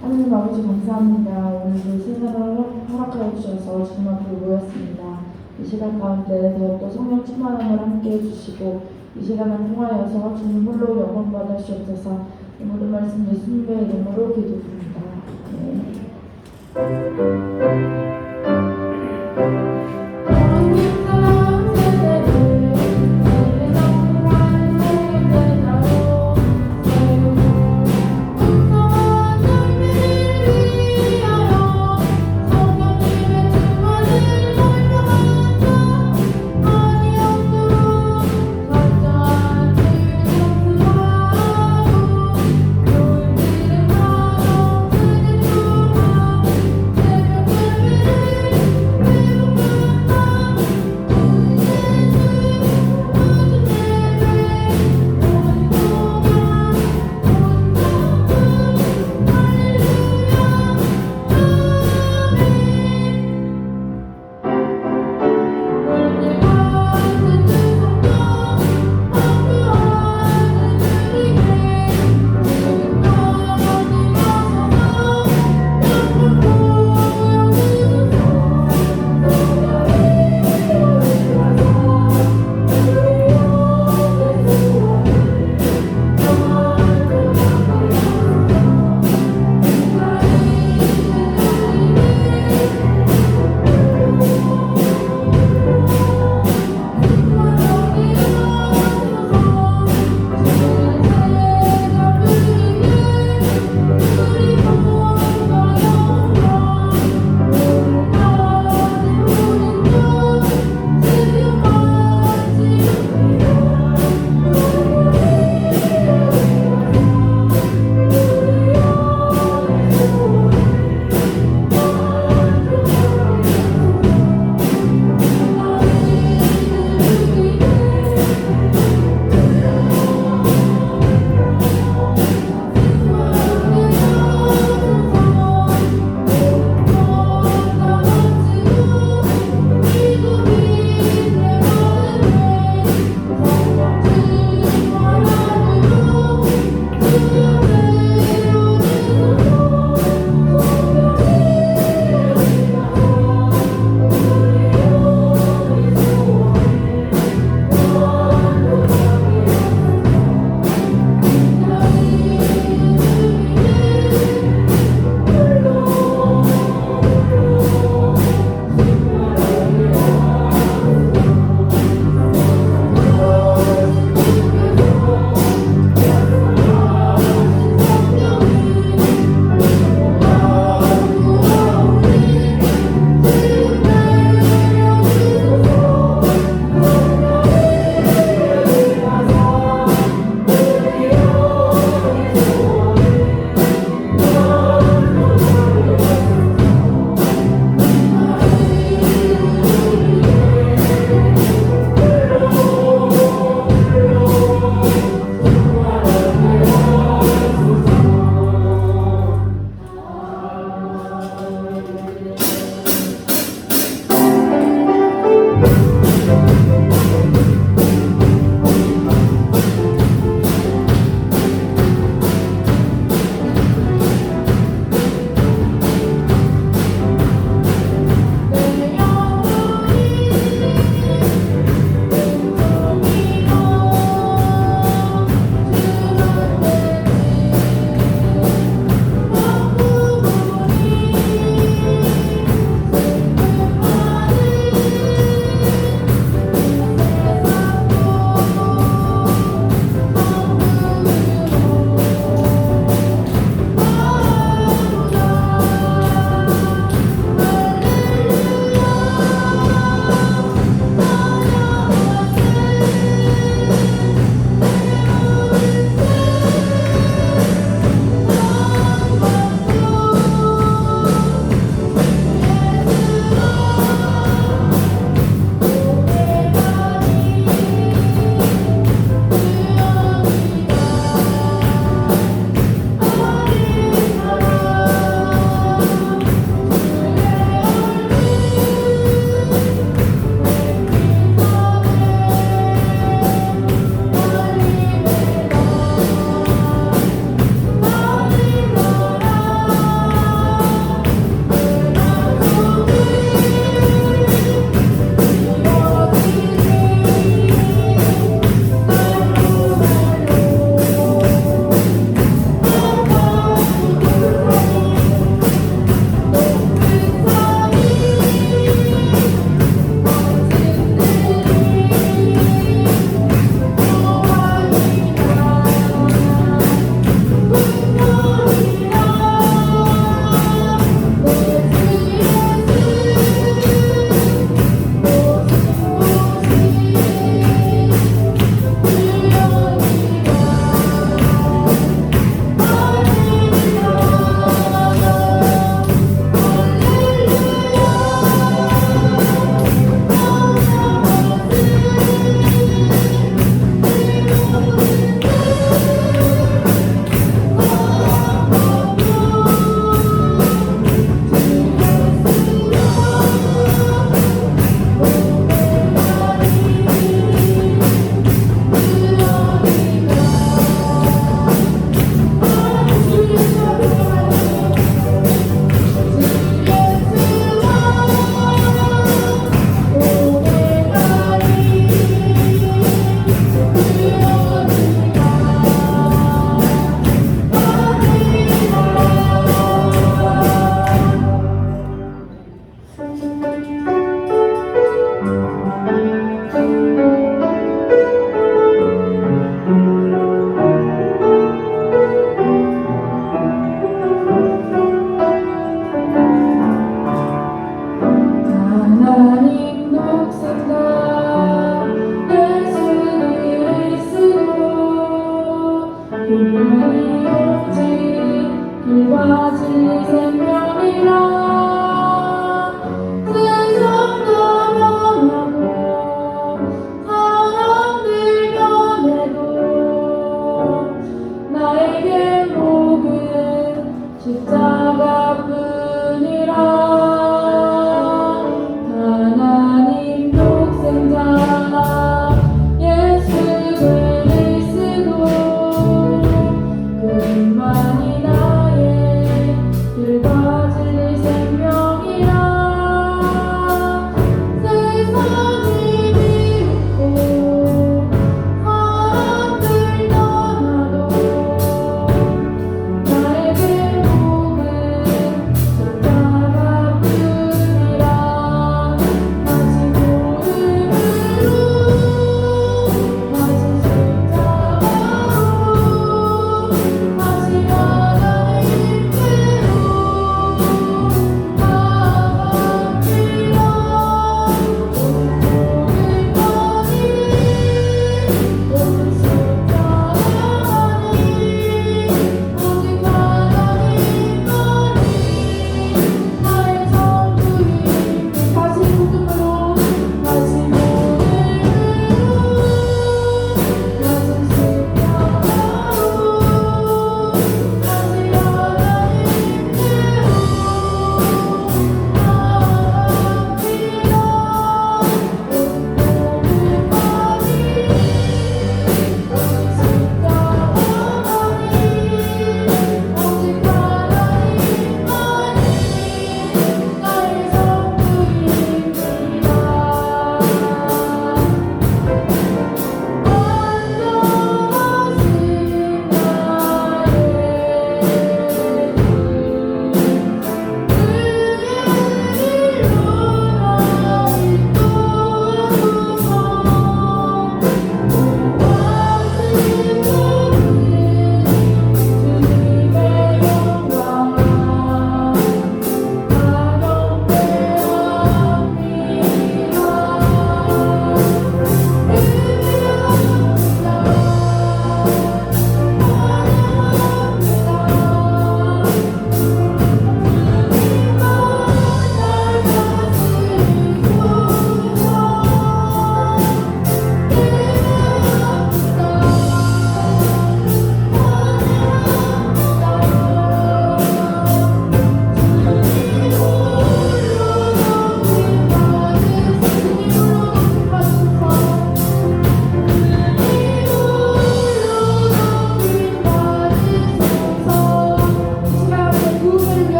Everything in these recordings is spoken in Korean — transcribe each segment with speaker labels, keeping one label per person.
Speaker 1: 하나님 아버지 감사합니다. 오늘도 이 시간을 허락하여 주셔서 주님 앞에 모였습니다. 이 시간 가운데 더욱더 성령 충만함을 함께 해주시고 이 시간을 통하여서 주님 홀로 영광 받으시옵소서. 모든 말씀 예수님의 이름으로 기도드립니다.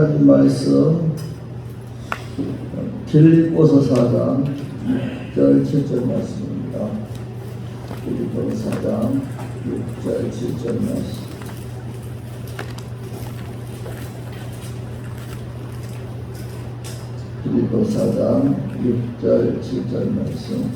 Speaker 2: 하나님 말씀 빌립보서 4장 6절 7절 말씀입니다. 빌립보서 4장 6절 7절 말씀. 빌립보서 4장 6절 7절 말씀.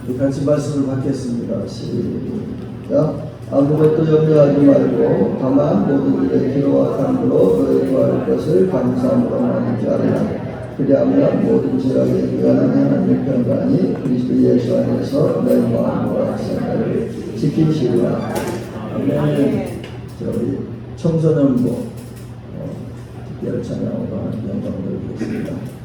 Speaker 2: 우리 같이 말씀을 받겠습니다. 시작. 아무것도 염려하지 말고 다만 모든 일에 기도와 간구로 너희 구할 것을 감사함으로 하는 줄 알라. 그리하면 모든 지각에 귀한 하나님의 평강이 그리스도 예수 안에서 너희 마음과 생각을 지키시리라. 아멘. 우리 청소년부 특별 찬양으로 하나님 영광을 드리겠습니다.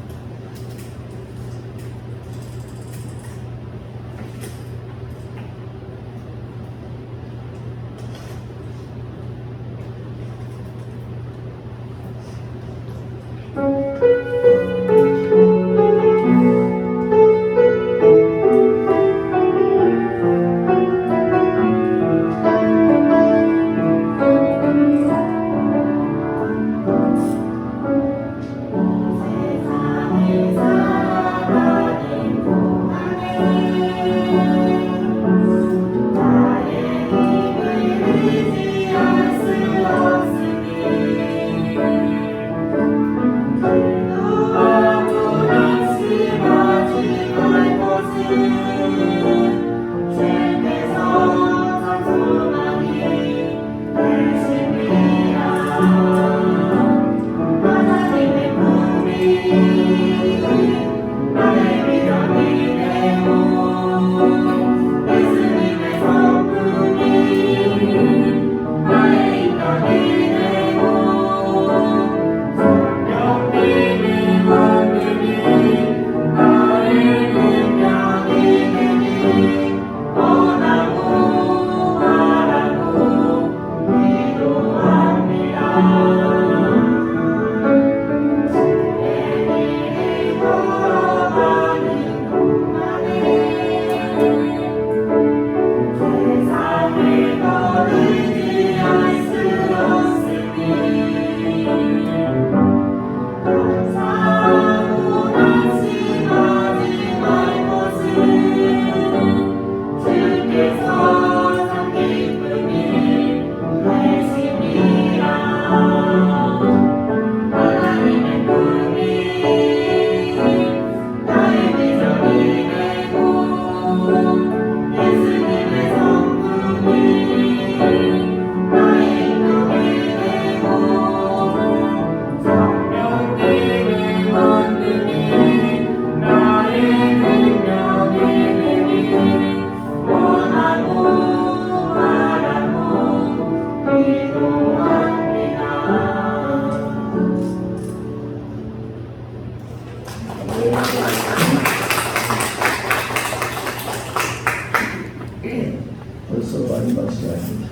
Speaker 2: 벌써 마지막 시간입니다.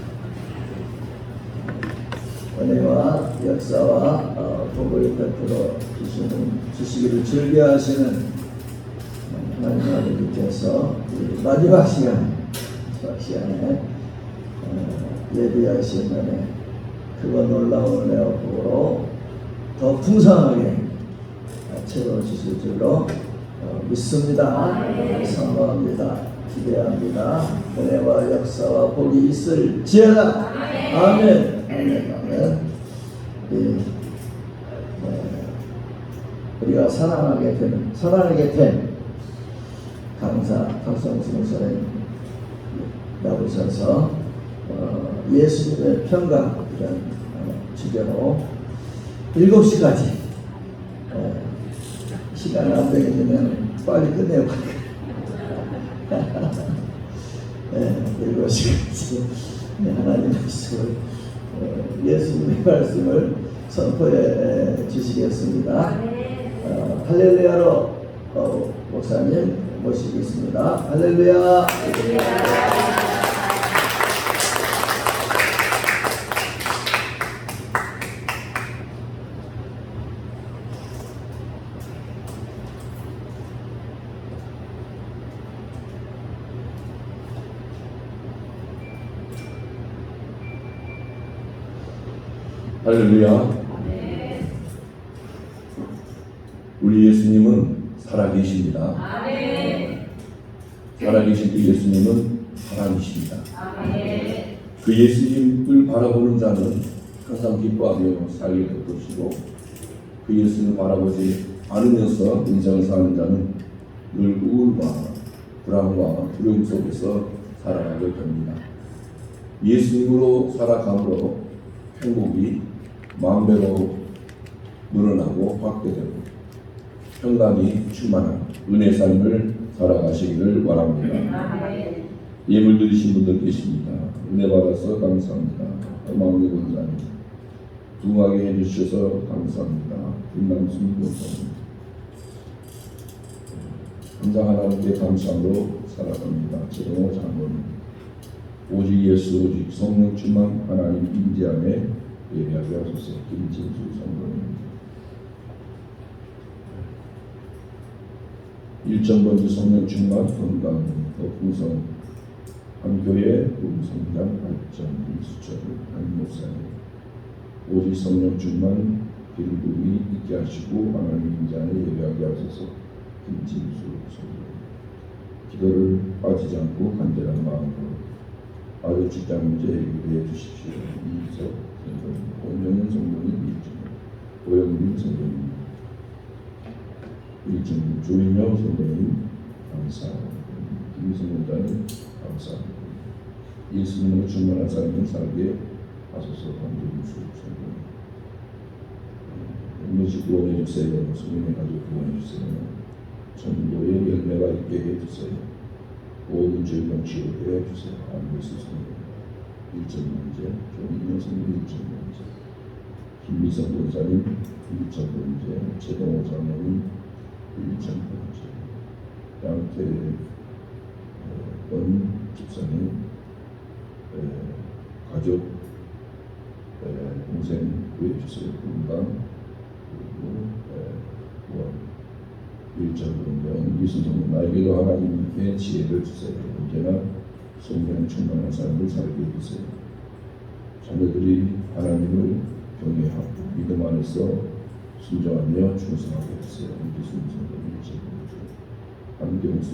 Speaker 2: 은혜와 역사와 복을 베풀어 주시기를 즐겨하시는 하나님 아버지께서 마지막 시간에 예비하신 은혜, 그거 놀라운 은혜와 복으로 더 풍성하게 채워주실 줄로 믿습니다. 선포합니다. 기대합니다. 은혜와 역사와 복이 있을지어다. 아멘. 아멘. 아멘. 우리가 사랑하게 된 강사 박성수 목사님 나오셔서 예수님의 평강이라는 주제로 7시까지 시간이 안 되게 되면 빨리 끝내고 7시까지 하나님 말씀을 예수님의 말씀을 선포해 주시겠습니다. 할렐루야로 목사님 모시겠습니다. 할렐루야.
Speaker 3: 할렐루야. 우리 예수님은 살아계십니다. 살아계신 그 예수님은 하나님이십니다. 그 예수님을 바라보는 자는 항상 기뻐하며 살게 될 것이고, 그 예수님을 바라보지 않으면서 인생을 사는 자는 늘 우울과 불안과 두려움 속에서 살아가게 됩니다. 예수님으로 살아감으로 행복이 마음대로 늘어나고 확대되고 평강이 충만한 은혜 삶을 살아가시기를 바랍니다. 예물 드리신 분들 계십니다. 은혜 받아서 감사합니다. 마음의 권사님 둥하게 해주셔서 감사합니다. 김남순 권사님 항상 하나님께 감사함으로 살아갑니다. 최동호 장로님 오직 예수 오직 성령 충만 하나님 임재 안에 예배하게 하소서. 김진수 성도님 1.번지 성령 충만 건강 더 풍성 한교회 부성장 발전 수철 한목사님 오직 성령 충만 기름부음이 있게 하시고 하나님 임재 안에 예배하게 하소서. 김진수 성도님 기도를 빠지지 않고 간절한 마음으로 아들 직장 문제 해결해 주십시오. 이석 성도님 오명은 성도님 오영민 성도님 일진 조인영 선생님 감사합니다. 김성원자님 감사합니다. 예수님으로 충만한 삶을 살게 하소서. 강조유수 선생님 음식 구원해 주세요. 수민의 가족 구원해 주세요. 전도의 열매가 있게 해주세요. 모든 질병 치료해 주세요. 안예수 선생님 1.문제 조인영 선생님 1.문제 김미성 권사님 1.문제 최동호 장로님 1.문제 양태원 집사님 가족 동생 구해주세요. 건강 그리고 1.문제 이순성 나에게도 하나님의 지혜를 주세요. 언제나 성령 충만한 삶을 살게 해주세요. 자녀들이 하나님을 경외하고 믿음 안에서 순종하며 충성하게 해주세요. 이순성 한경수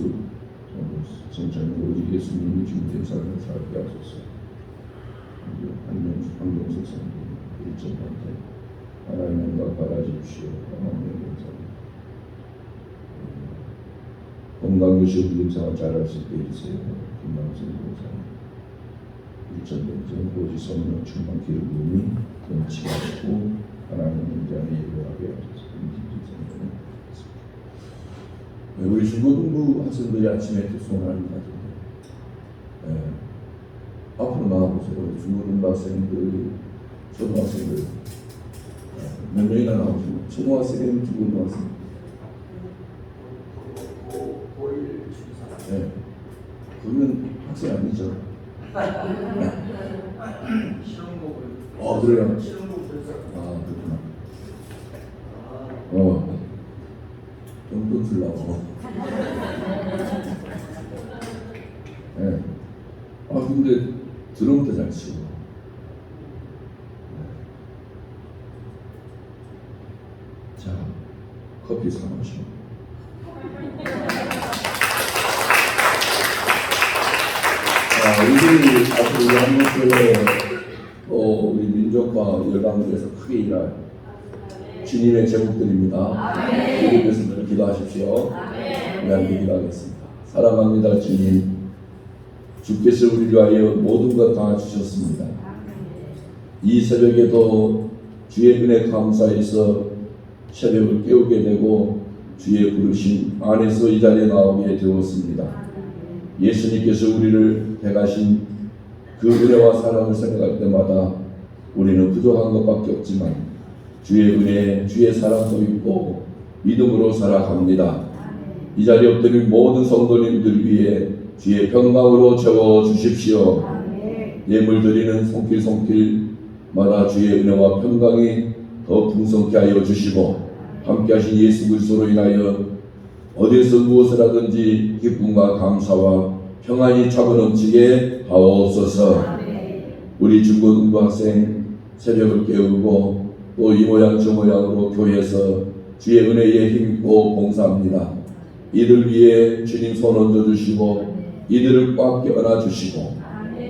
Speaker 3: 정찬 오직 예수님이 준비된 삶을 살게 하소서. 한경수 성도 1.1 하나님과 바라십시오. 하나님의 감사합니다. 건강 교실 믿음생활 잘할 수 있게 해주세요. 김남순 목사님 1.1 오직 성령 충만 기름부음이 넘치게 하고 하나님 임재 안에 예배하게 하소서. 우리 중고등부 학생들이 아침에 소원을 합니다. 앞으로 나와보세요. 중고등부 학생들, 초등학생들 몇 명이나 나오시고 초등학생, 중고등부 학생 그러면 학생 아니죠? 그래요? 그렇구나. 또 들라고. 근데 드럼도 잘 치고. 자, 커피 사마시오. 우리 앞으로 우리 한국교회 우리 민족과 열방을 위해서 크게 일할 주님의 제목들입니다. 주님께서 늘 기도하십시오. 우리 함께 기도하겠습니다. 사랑합니다 주님. 주께서 우리를 위하여 모든 것 다 주셨습니다. 이 새벽에도 주의 은혜 감사해서 새벽을 깨우게 되고 주의 부르심 안에서 이 자리에 나오게 되었습니다. 예수님께서 우리를 택하신 그 은혜와 사랑을 생각할 때마다 우리는 부족한 것밖에 없지만 주의 은혜, 주의 사랑도 있고 믿음으로 살아갑니다. 이 자리에 엎드린 모든 성도님들 위해 주의 평강으로 채워주십시오. 예물 드리는 손길마다 주의 은혜와 평강이 더 풍성케 하여 주시고 함께하신 예수 그리스도로 인하여 어디에서 무엇을 하든지 기쁨과 감사와 평안이 차고 넘치게 하옵소서. 우리 중고등부 학생 새벽을 깨우고 또 이 모양 저 모양으로 교회에서 주의 은혜에 힘입고 봉사합니다. 이들 위해 주님 손 얹어주시고 이들을 꽉 껴안아 주시고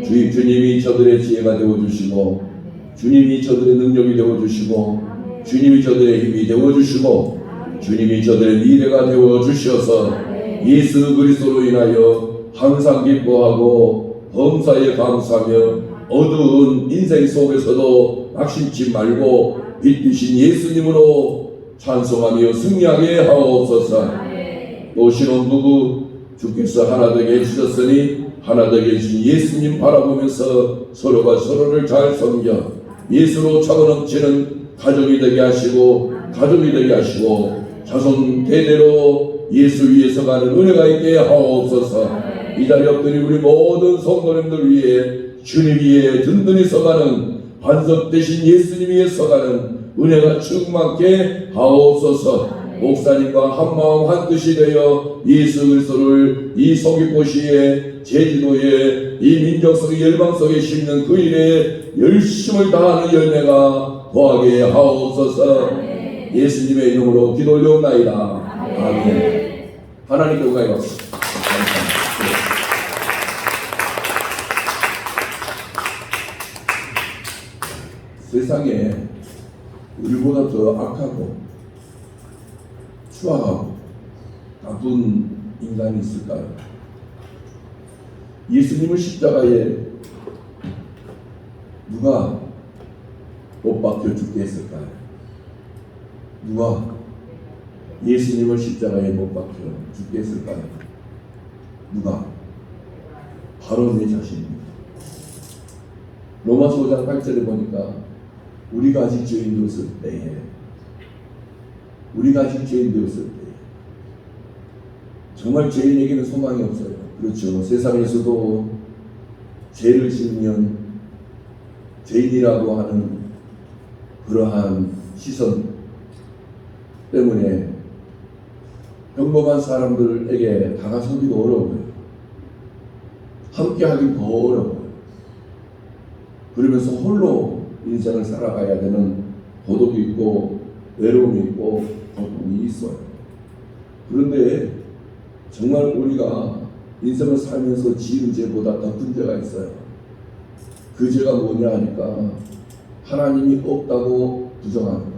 Speaker 3: 주님이 저들의 지혜가 되어주시고 주님이 저들의 능력이 되어주시고 주님이 저들의 힘이 되어주시고 주님이 저들의 미래가 되어주셔서 예수 그리스도로 인하여 항상 기뻐하고 범사에 감사하며 어두운 인생 속에서도 낙심치 말고 빛 되신 예수님으로 찬송하며 승리하게 하옵소서. 또 신혼부부 주께서 하나 되게 해주셨으니 하나 되게 해주신 예수님 바라보면서 서로가 서로를 잘 섬겨 예수로 차고 넘치는 가족이 되게 하시고 자손 대대로 예수 위에서 가는 은혜가 있게 하옵소서. 이 자리에 엎드린 우리 모든 성도님들 위해 주님 위에 든든히 서가는 반석 대신 예수님 위에 서가는 은혜가 충만케 하옵소서. 목사님과 한마음 한뜻이 되어 예수 그리스도를 이 서귀포시에 제주도에 이 민족 속에 열방 속에 심는 그 일에 열심을 다하는 열매가 더하게 하옵소서. 예수님의 이름으로 기도 올려옵나이다. 아멘. 하나님께 영광이 없습니다. 세상에 우리보다 더 악하고 추악하고 나쁜 인간이 있을까요? 예수님을 십자가에 누가 못 박혀 죽게 했을까요? 누가 예수님을 십자가에 못 박혀 죽게 했을까요? 누가? 바로 내 자신입니다. 로마서 5장 8절에 보니까 우리가 아직 죄인 되었을 때에 정말 죄인에게는 소망이 없어요. 그렇죠. 세상에서도 죄를 지으면 죄인이라고 하는 그러한 시선 때문에 평범한 사람들에게 다가서기도 어려워요. 함께 하기 더 어려워요. 그러면서 홀로 인생을 살아가야 되는 고독이 있고 외로움이 있고 고통이 있어요. 그런데 정말 우리가 인생을 살면서 지은 죄보다 더 큰 죄가 있어요. 그 죄가 뭐냐 하니까 하나님이 없다고 부정하는 겁니다.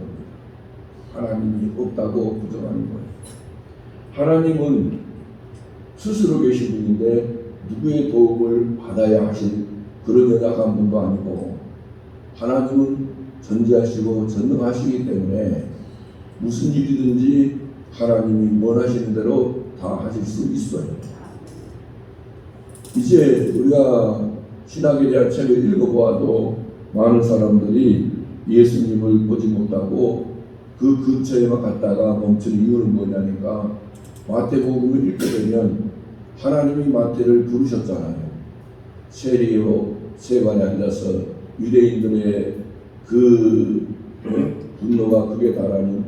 Speaker 3: 하나님이 없다고 부정하는 거예요. 하나님은 스스로 계신 분인데 누구의 도움을 받아야 하신 그런 연약한 분도 아니고 하나님은 전지하시고 전능하시기 때문에 무슨 일이든지 하나님이 원하시는 대로 다 하실 수 있어요. 이제 우리가 신학에 대한 책을 읽어보아도 많은 사람들이 예수님을 보지 못하고 그 근처에만 갔다가 멈추는 이유는 뭐냐니까 마태복음을 읽게 되면 하나님이 마태를 부르셨잖아요. 세리로 세관에 앉아서 유대인들의 그 분노가 크게 달하는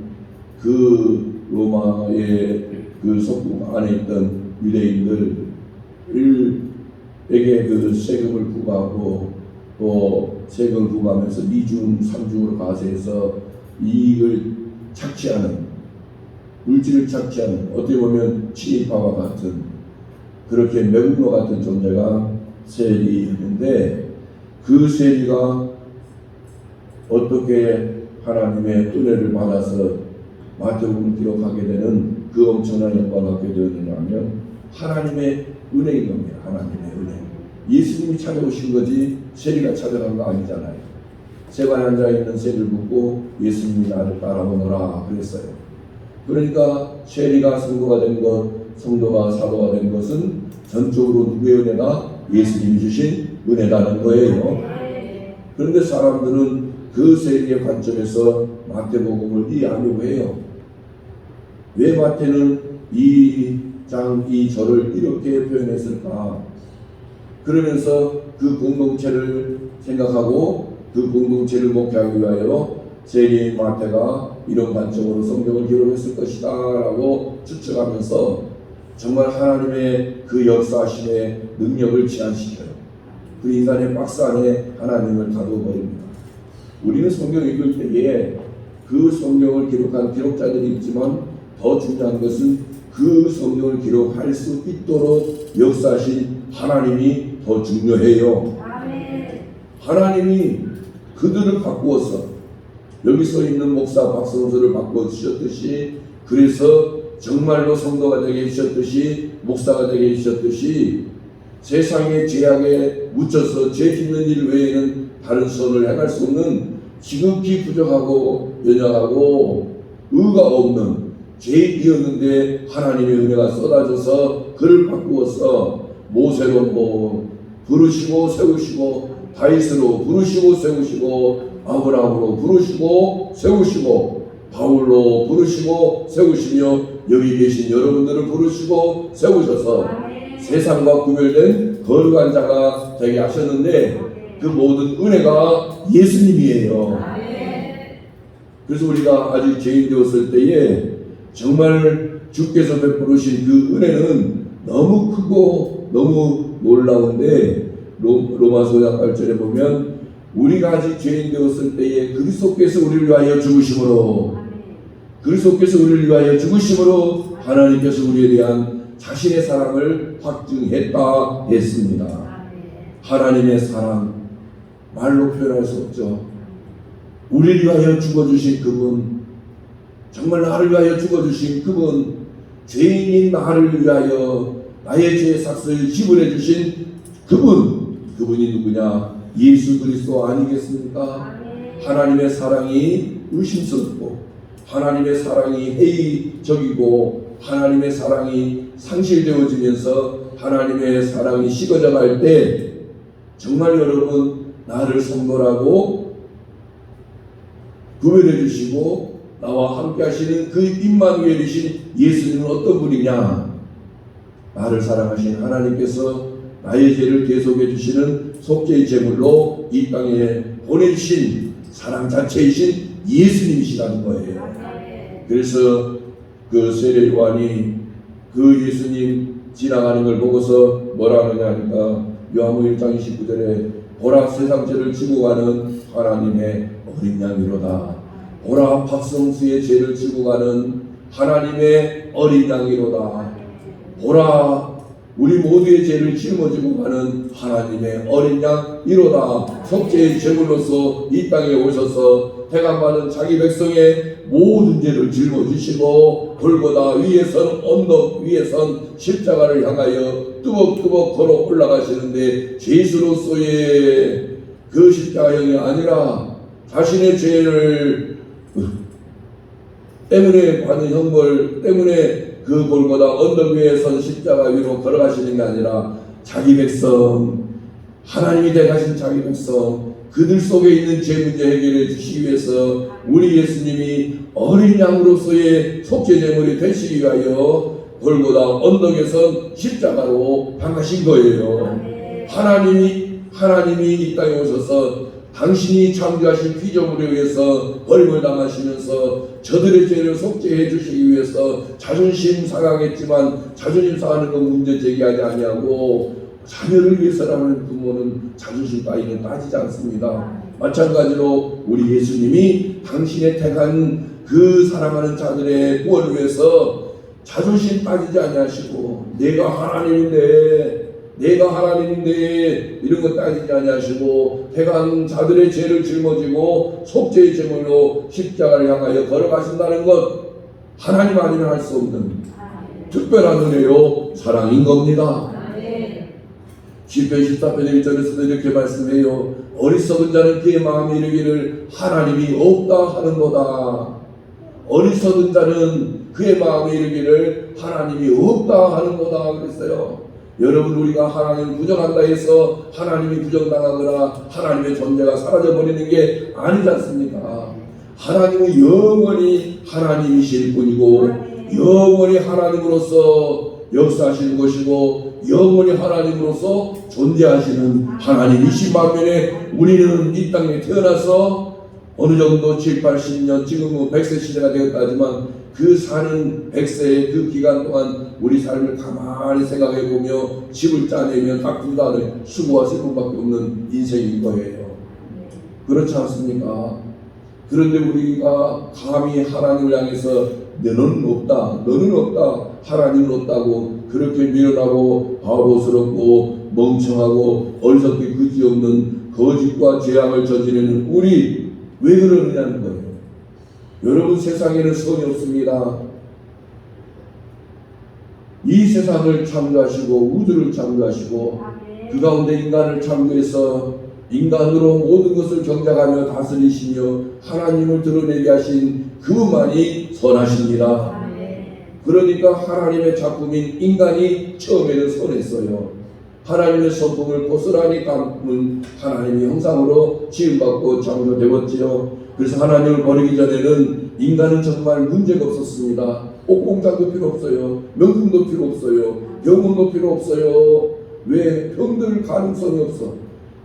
Speaker 3: 그 로마의 그 속국 안에 있던 유대인들에게 그 세금을 부과하고 또 세금을 부과하면서 2중 3중으로 과세해서 이익을 착취하는 물질을 착취하는 어떻게 보면 친일파와 같은 그렇게 매국노 같은 존재가 세리였는데 그 세리가 어떻게 하나님의 은혜를 받아서 마태복음을 기록하게 되는 그 엄청난 영광을 갖게 되었느냐 하면 하나님의 은혜인 겁니다. 하나님의 은혜. 예수님이 찾아오신 거지 세리가 찾아간 거 아니잖아요. 세관에 앉아있는 세리를 묻고 예수님이 나를 따라오너라 그랬어요. 그러니까 세리가 성도가 된 것, 성도가 사도가 된 것은 전적으로 누구의 은혜다? 예수님이 주신 은혜라는 거예요. 그런데 사람들은 그 세리의 관점에서 마태복음을 이해하려고 해요. 왜 마태는 이 장, 이 절을 이렇게 표현했을까? 그러면서 그 공동체를 생각하고 그 공동체를 목회하기 위하여 세리인 마태가 이런 관점으로 성경을 기록했을 것이다 라고 추측하면서 정말 하나님의 그 역사하심의 능력을 제한시켜요. 그 인간의 박스 안에 하나님을 가두어버립니다. 우리는 성경 읽을 때에 그 성경을 기록한 기록자들이 있지만 더 중요한 것은 그 성경을 기록할 수 있도록 역사하신 하나님이 더 중요해요. 하나님이 그들을 바꾸어서 여기 서 있는 목사 박성수를 바꾸어 주셨듯이, 그래서 정말로 성도가 되게 해주셨듯이, 목사가 되게 해주셨듯이, 세상의 죄악에 묻혀서 죄 짓는 일 외에는 다른 선을 행할 수 없는 지극히 부족하고 연약하고 의가 없는 죄인이었는데 하나님의 은혜가 쏟아져서 그를 바꾸어서 모세로 부르시고 세우시고, 다윗으로 부르시고 세우시고, 아브라함으로 부르시고 세우시고, 바울로 부르시고 세우시며 여기 계신 여러분들을 부르시고 세우셔서 세상과 구별된 거룩한 자가 되게 하셨는데, 그 모든 은혜가 예수님이에요. 그래서 우리가 아직 죄인 되었을 때에 정말 주께서 베푸신 그 은혜는 너무 크고 너무 놀라운데, 로마서 8절에 보면 우리가 아직 죄인 되었을 때에 그리스도께서 우리를 위하여 죽으심으로, 그리스도께서 우리를 위하여 죽으심으로 하나님께서 우리에 대한 자신의 사랑을 확증했다 했습니다. 하나님의 사랑 말로 표현할 수 없죠. 우리를 위하여 죽어주신 그분, 정말 나를 위하여 죽어주신 그분, 죄인인 나를 위하여 나의 죄의 삭을 지불해 주신 그분이 누구냐? 예수 그리스도 아니겠습니까? 하나님의 사랑이 의심스럽고, 하나님의 사랑이 회의적이고, 하나님의 사랑이 상실되어지면서 하나님의 사랑이 식어져 갈 때, 정말 여러분, 나를 성도라고 구별해 주시고 나와 함께 하시는 그 임마누엘이신 예수님은 어떤 분이냐? 나를 사랑하신 하나님께서 나의 죄를 대속해 주시는 속죄의 제물로 이 땅에 보내주신 사랑 자체이신 예수님이시라는 거예요. 그래서 그 세례 요한이 그 예수님 지나가는 걸 보고서 뭐라 하느냐 하니까, 요한복음 1장 29절에 보라 세상 죄를 지고 가는 하나님의 어린 양이로다. 보라 박성수의 죄를 지고 가는 하나님의 어린 양이로다. 보라 우리 모두의 죄를 짊어지고 가는 하나님의 어린 양이로다. 속죄의 제물로서 이 땅에 오셔서 태감받은 자기 백성의 모든 죄를 짊어지시고 골고다 위에선 언덕 위에선 십자가를 향하여 뚜벅뚜벅 걸어 올라가시는데, 죄수로서의 그 십자가형이 아니라 자신의 죄를 때문에 받은 형벌 때문에 그 골고다 언덕 위에 선 십자가 위로 걸어가시는 게 아니라 자기 백성, 하나님이 되가신 자기 백성, 그들 속에 있는 죄 문제 해결해 주시기 위해서 우리 예수님이 어린 양으로서의 속죄 제물이 되시기 위하여 골고다 언덕에서 십자가로 당하신 거예요. 하나님이 이 땅에 오셔서 당신이 창조하신 피조물에 의해서 벌을 당하시면서 저들의 죄를 속죄해 주시기 위해서 자존심 상하겠지만 자존심 상하는 건 문제 제기하지 아니하고, 자녀를 위해서라는 부모는 자존심 따위는 따지지 않습니다. 마찬가지로 우리 예수님이 당신의 택한 그 사랑하는 자들의 구원을 위해서 자존심 따지지 아니하시고, 내가 하나님인데 이런 거 따지지 아니하시고, 택한 자들의 죄를 짊어지고 속죄의 제물로 십자가를 향하여 걸어가신다는 것, 하나님 아니면 할 수 없는 특별한 은혜요 사랑인 겁니다. 시편 14편 1절에서도 이렇게 말씀해요. 어리석은 자는 그의 마음에 이르기를 하나님이 없다 하는도다. 어리석은 자는 그의 마음에 이르기를 하나님이 없다 하는도다 그랬어요. 여러분, 우리가 하나님 부정한다 해서 하나님이 부정당하거나 하나님의 존재가 사라져버리는 게 아니지 않습니까? 하나님은 영원히 하나님이실 뿐이고, 영원히 하나님으로서 역사하시는 것이고, 영원히 하나님으로서 존재하시는 하나님이신 반면에 우리는 이 땅에 태어나서 어느 정도 7, 80년, 지금은 100세 시대가 되었다 하지만 그 사는 100세의 그 기간 동안 우리 삶을 가만히 생각해 보며 집을 짜내며 닦은 다음에 수고와 슬픔밖에 없는 인생인 거예요. 그렇지 않습니까? 그런데 우리가 감히 하나님을 향해서 너는 없다, 하나님은 없다고 그렇게 미련하고 바보스럽고 멍청하고 어리석기 그지없는 거짓과 죄악을 저지르는 우리 왜 그러느냐는 거예요. 여러분, 세상에는 선이 없습니다. 이 세상을 창조하시고 우주를 창조하시고 그 가운데 인간을 창조해서 인간으로 모든 것을 경작하며 다스리시며 하나님을 드러내게 하신 그분만이 선하십니다. 그러니까 하나님의 작품인 인간이 처음에는 선했어요. 하나님의 성품을 고스란히 담은 하나님의 형상으로 지음받고 창조되었지요. 그래서 하나님을 버리기 전에는 인간은 정말 문제가 없었습니다. 옥공장도 필요 없어요. 명품도 필요 없어요. 병원도 필요 없어요. 왜? 병들 가능성이 없어.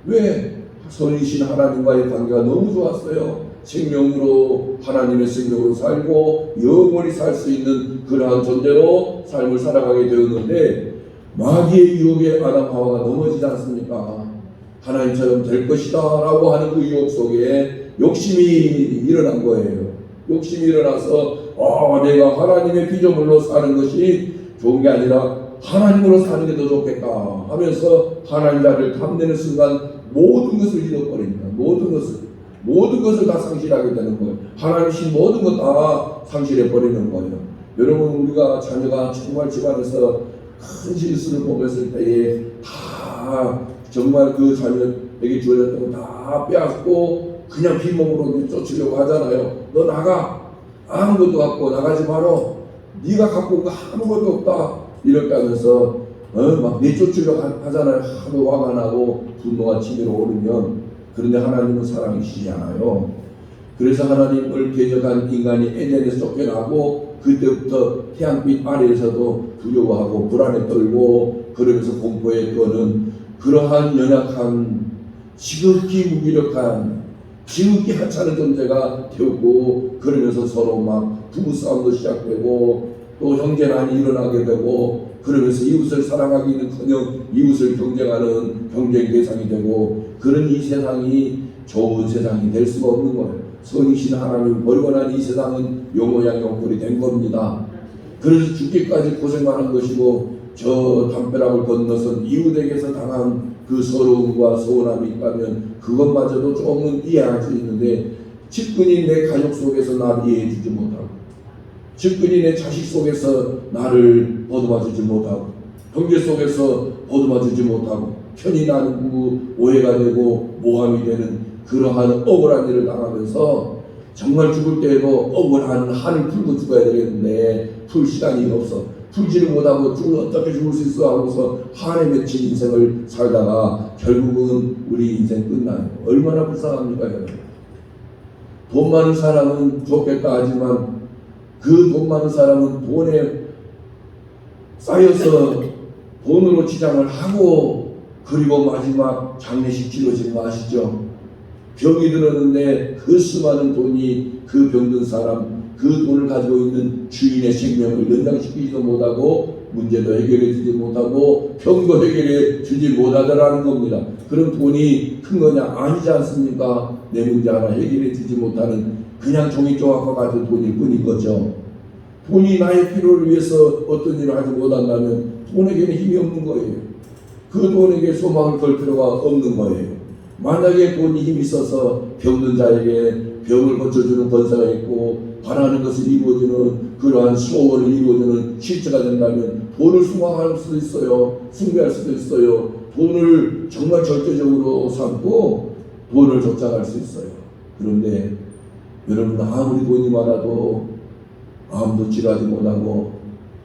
Speaker 3: 왜? 선이신 하나님과의 관계가 너무 좋았어요. 생명으로, 하나님의 생명으로 살고 영원히 살 수 있는 그러한 존재로 삶을 살아가게 되었는데 마귀의 유혹에 아담 하와가 넘어지지 않습니까? 하나님처럼 될 것이다 라고 하는 그 유혹 속에 욕심이 일어난 거예요. 욕심이 일어나서 내가 하나님의 피조물로 사는 것이 좋은 게 아니라 하나님으로 사는 게 더 좋겠다 하면서 하나님 나를 탐내는 순간 모든 것을 잃어버립니다. 모든 것을 다 상실하게 되는 거예요. 하나님신 모든 것 다 상실해 버리는 거예요. 여러분, 우리가 자녀가 정말 집안에서 큰 실수를 범했을 때에 다 정말 그 자녀에게 주어졌던 거 다 빼앗고 그냥 빈몸으로 쫓으려고 하잖아요. 너 나가, 아무것도 갖고 나가지 마라, 네가 갖고 온 거 아무것도 없다 이렇게 하면서 막 내쫓으려고 하잖아요. 하도 화가 나고 분노가 치밀어 오르면. 그런데 하나님은 사랑이시잖아요. 그래서 하나님을 대적한 인간이 에덴에서 쫓겨나고 그때부터 태양빛 아래에서도 두려워하고 불안에 떨고 그러면서 공포에 떠는 그러한 연약한 지극히 무기력한 지극히 하찮은 존재가 되었고, 그러면서 서로 막 부부싸움도 시작되고 또 형제난이 일어나게 되고 그러면서 이웃을 사랑하기는커녕 이웃을 경쟁하는 경쟁 대상이 되고, 그런 이 세상이 좋은 세상이 될 수가 없는 거예요. 선이신 하나님을 버리고 난 이 세상은 요모양용꼴이 된 겁니다. 그래서 죽기까지 고생만 한 것이고, 저 담벼락을 건너선 이웃에게서 당한 그 서러움과 서운함이 있다면 그것마저도 조금은 이해할 수 있는데, 측근이 내 가족 속에서 나를 이해해 주지 못하고, 측근이 내 자식 속에서 나를 보듬어 주지 못하고, 형제 속에서 보듬어 주지 못하고 편이 나누고 오해가 되고 모함이 되는 그러한 억울한 일을 당하면서 정말 죽을 때에도 억울한 한을 풀고 죽어야 되겠는데 풀 시간이 없어. 풀지를 못하고 어떻게 죽을 수 있어 하고서 한에 맺힌 인생을 살다가 결국은 우리 인생 끝나요. 얼마나 불쌍합니까 여러분. 돈 많은 사람은 좋겠다 하지만 그 돈 많은 사람은 돈에 쌓여서 돈으로 치장을 하고 그리고 마지막 장례식 치러지는 거 아시죠? 병이 들었는데 그 수많은 돈이 그 병든 사람, 그 돈을 가지고 있는 주인의 생명을 연장시키지도 못하고 문제도 해결해 주지 못하고 병도 해결해 주지 못하더라는 겁니다. 그럼 돈이 큰 거냐? 아니지 않습니까? 내 문제 하나 해결해 주지 못하는 그냥 종이 조각과 같은 돈일 뿐인 거죠. 돈이 나의 필요를 위해서 어떤 일을 하지 못한다면 돈에게는 힘이 없는 거예요. 그 돈에게 소망을 걸 필요가 없는 거예요. 만약에 돈이 힘이 있어서 병든 자에게 병을 고쳐주는 권세가 있고 바라는 것을 이루어주는 그러한 소원을 이루어주는 실체가 된다면 돈을 숭앙할 수도 있어요. 숭배할 수도 있어요. 돈을 정말 절대적으로 삼고 돈을 쫓아갈 수 있어요. 그런데 여러분, 아무리 돈이 많아도 마음도 치료하지 못하고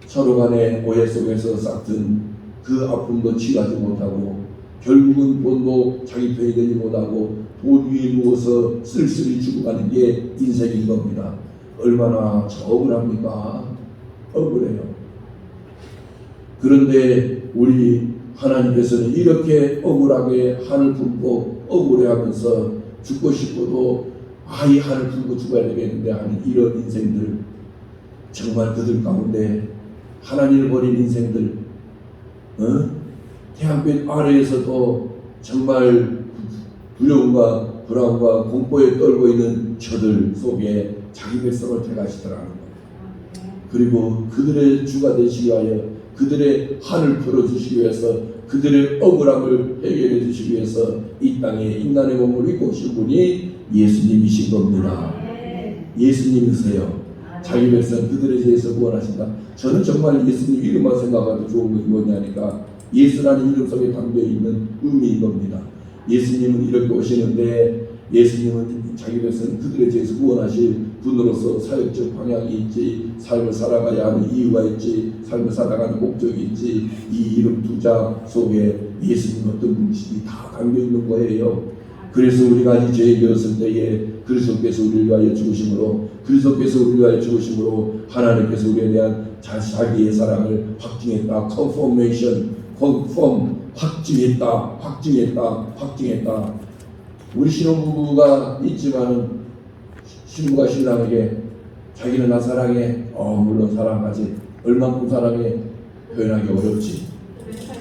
Speaker 3: 서로 간의 오해 속에서 싹튼 그 아픔도 치료하지 못하고 결국은 돈도 자기 편이 되지 못하고 돈 위에 누워서 쓸쓸히 죽어가는 게 인생인 겁니다. 얼마나 억울합니까? 억울해요. 그런데 우리 하나님께서는 이렇게 억울하게 한을 품고 억울해하면서 죽고 싶어도 이 한을 품고 죽어야 되겠는데 하는 이런 인생들, 정말 그들 가운데 하나님을 버린 인생들, 태양빛 아래에서도 정말 두려움과 불안과 공포에 떨고 있는 저들 속에 자기 백성을 택하시더라는 거예요. 그리고 그들의 주가 되시기 위하여 그들의 한을 풀어주시기 위해서 그들의 억울함을 해결해 주시기 위해서 이 땅에 인간의 몸을 입고 오신 분이 예수님이신 겁니다. 예수님이세요. 자기 백성 그들에 대해서 구원하신다. 저는 정말 예수님 이름만 생각해도 좋은 것이 뭐냐니까 예수라는 이름 속에 담겨있는 의미인 겁니다. 예수님은 이렇게 오시는데 예수님은 자기 백성 그들에 대해서 구원하실 분으로서 사역적 방향이 있지, 삶을 살아가야 하는 이유가 있지, 삶을 살아가는 목적이 있지, 이 이름 두자 속에 예수님 어떤 분이신지 다 담겨있는 거예요. 그래서 우리가 아직 죄인 되었을 때에 그리스도께서 우리를 위하여 죽으심으로 그리스도께서 우리를 위하여 죽으심으로 하나님께서 우리에 대한 자기의 사랑을 확증했다. confirmation, confirm, 확증했다. 우리 신혼부부가 있지만은 신부가 신랑에게 자기는 나 사랑해. 물론 사랑하지. 얼만큼 사랑해 표현하기 어렵지.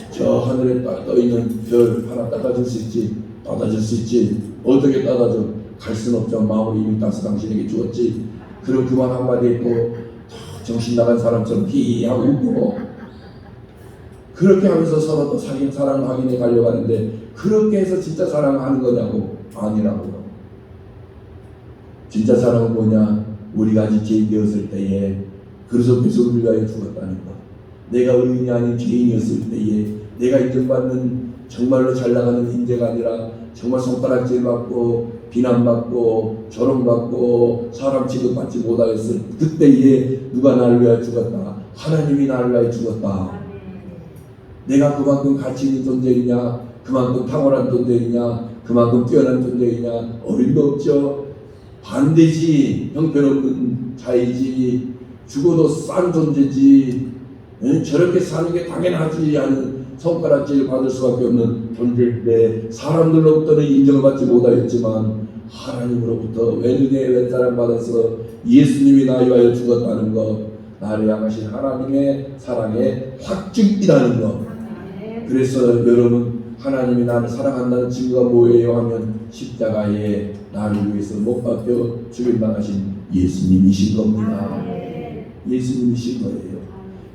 Speaker 3: 저 하늘에 떠있는 별 하나 따다줄 수 있지. 어떻게 따다줘? 갈 수는 없지만 마음을 이미 따서 당신에게 주었지. 그럼 그 말 한마디에 또 정신 나간 사람처럼 히하고 웃고 그렇게 하면서 서로 또 사랑을 확인해 가려고 하는데 그렇게 해서 진짜 사랑하는 거냐고? 아니라고요. 진짜 사랑은 뭐냐? 우리가 아직 죄인 되었을 때에 그리스도께서 우리를 위하여 죽었다는 것. 내가 의인이 아닌 죄인이었을 때에 내가 인정받는 정말로 잘 나가는 인재가 아니라 정말 손가락질 받고 비난받고 조롱받고 사람 취급받지 못하였을 그때에 누가 나를 위하여 죽었다. 하나님이 나를 위하여 죽었다. 내가 그만큼 가치 있는 존재이냐, 그만큼 탁월한 존재이냐, 그만큼 뛰어난 존재이냐, 어림도 없죠. 반대지, 형편없는 자이지, 죽어도 싼 존재지, 저렇게 사는 게 당연하지 하는 손가락질 받을 수밖에 없는 존재인데 사람들로부터는 인정을 받지 못하였지만 하나님으로부터 왼은혜에 왼사랑 받아서 예수님이 나를 위하여 죽었다는 것, 나를 향하신 하나님의 사랑의 확증이라는 것. 그래서 여러분 하나님이 나를 사랑한다는 증거가 뭐예요 하면 십자가에 나를 위해서 못 박혀 죽임당하신 예수님이신 겁니다. 예수님이신 거예요.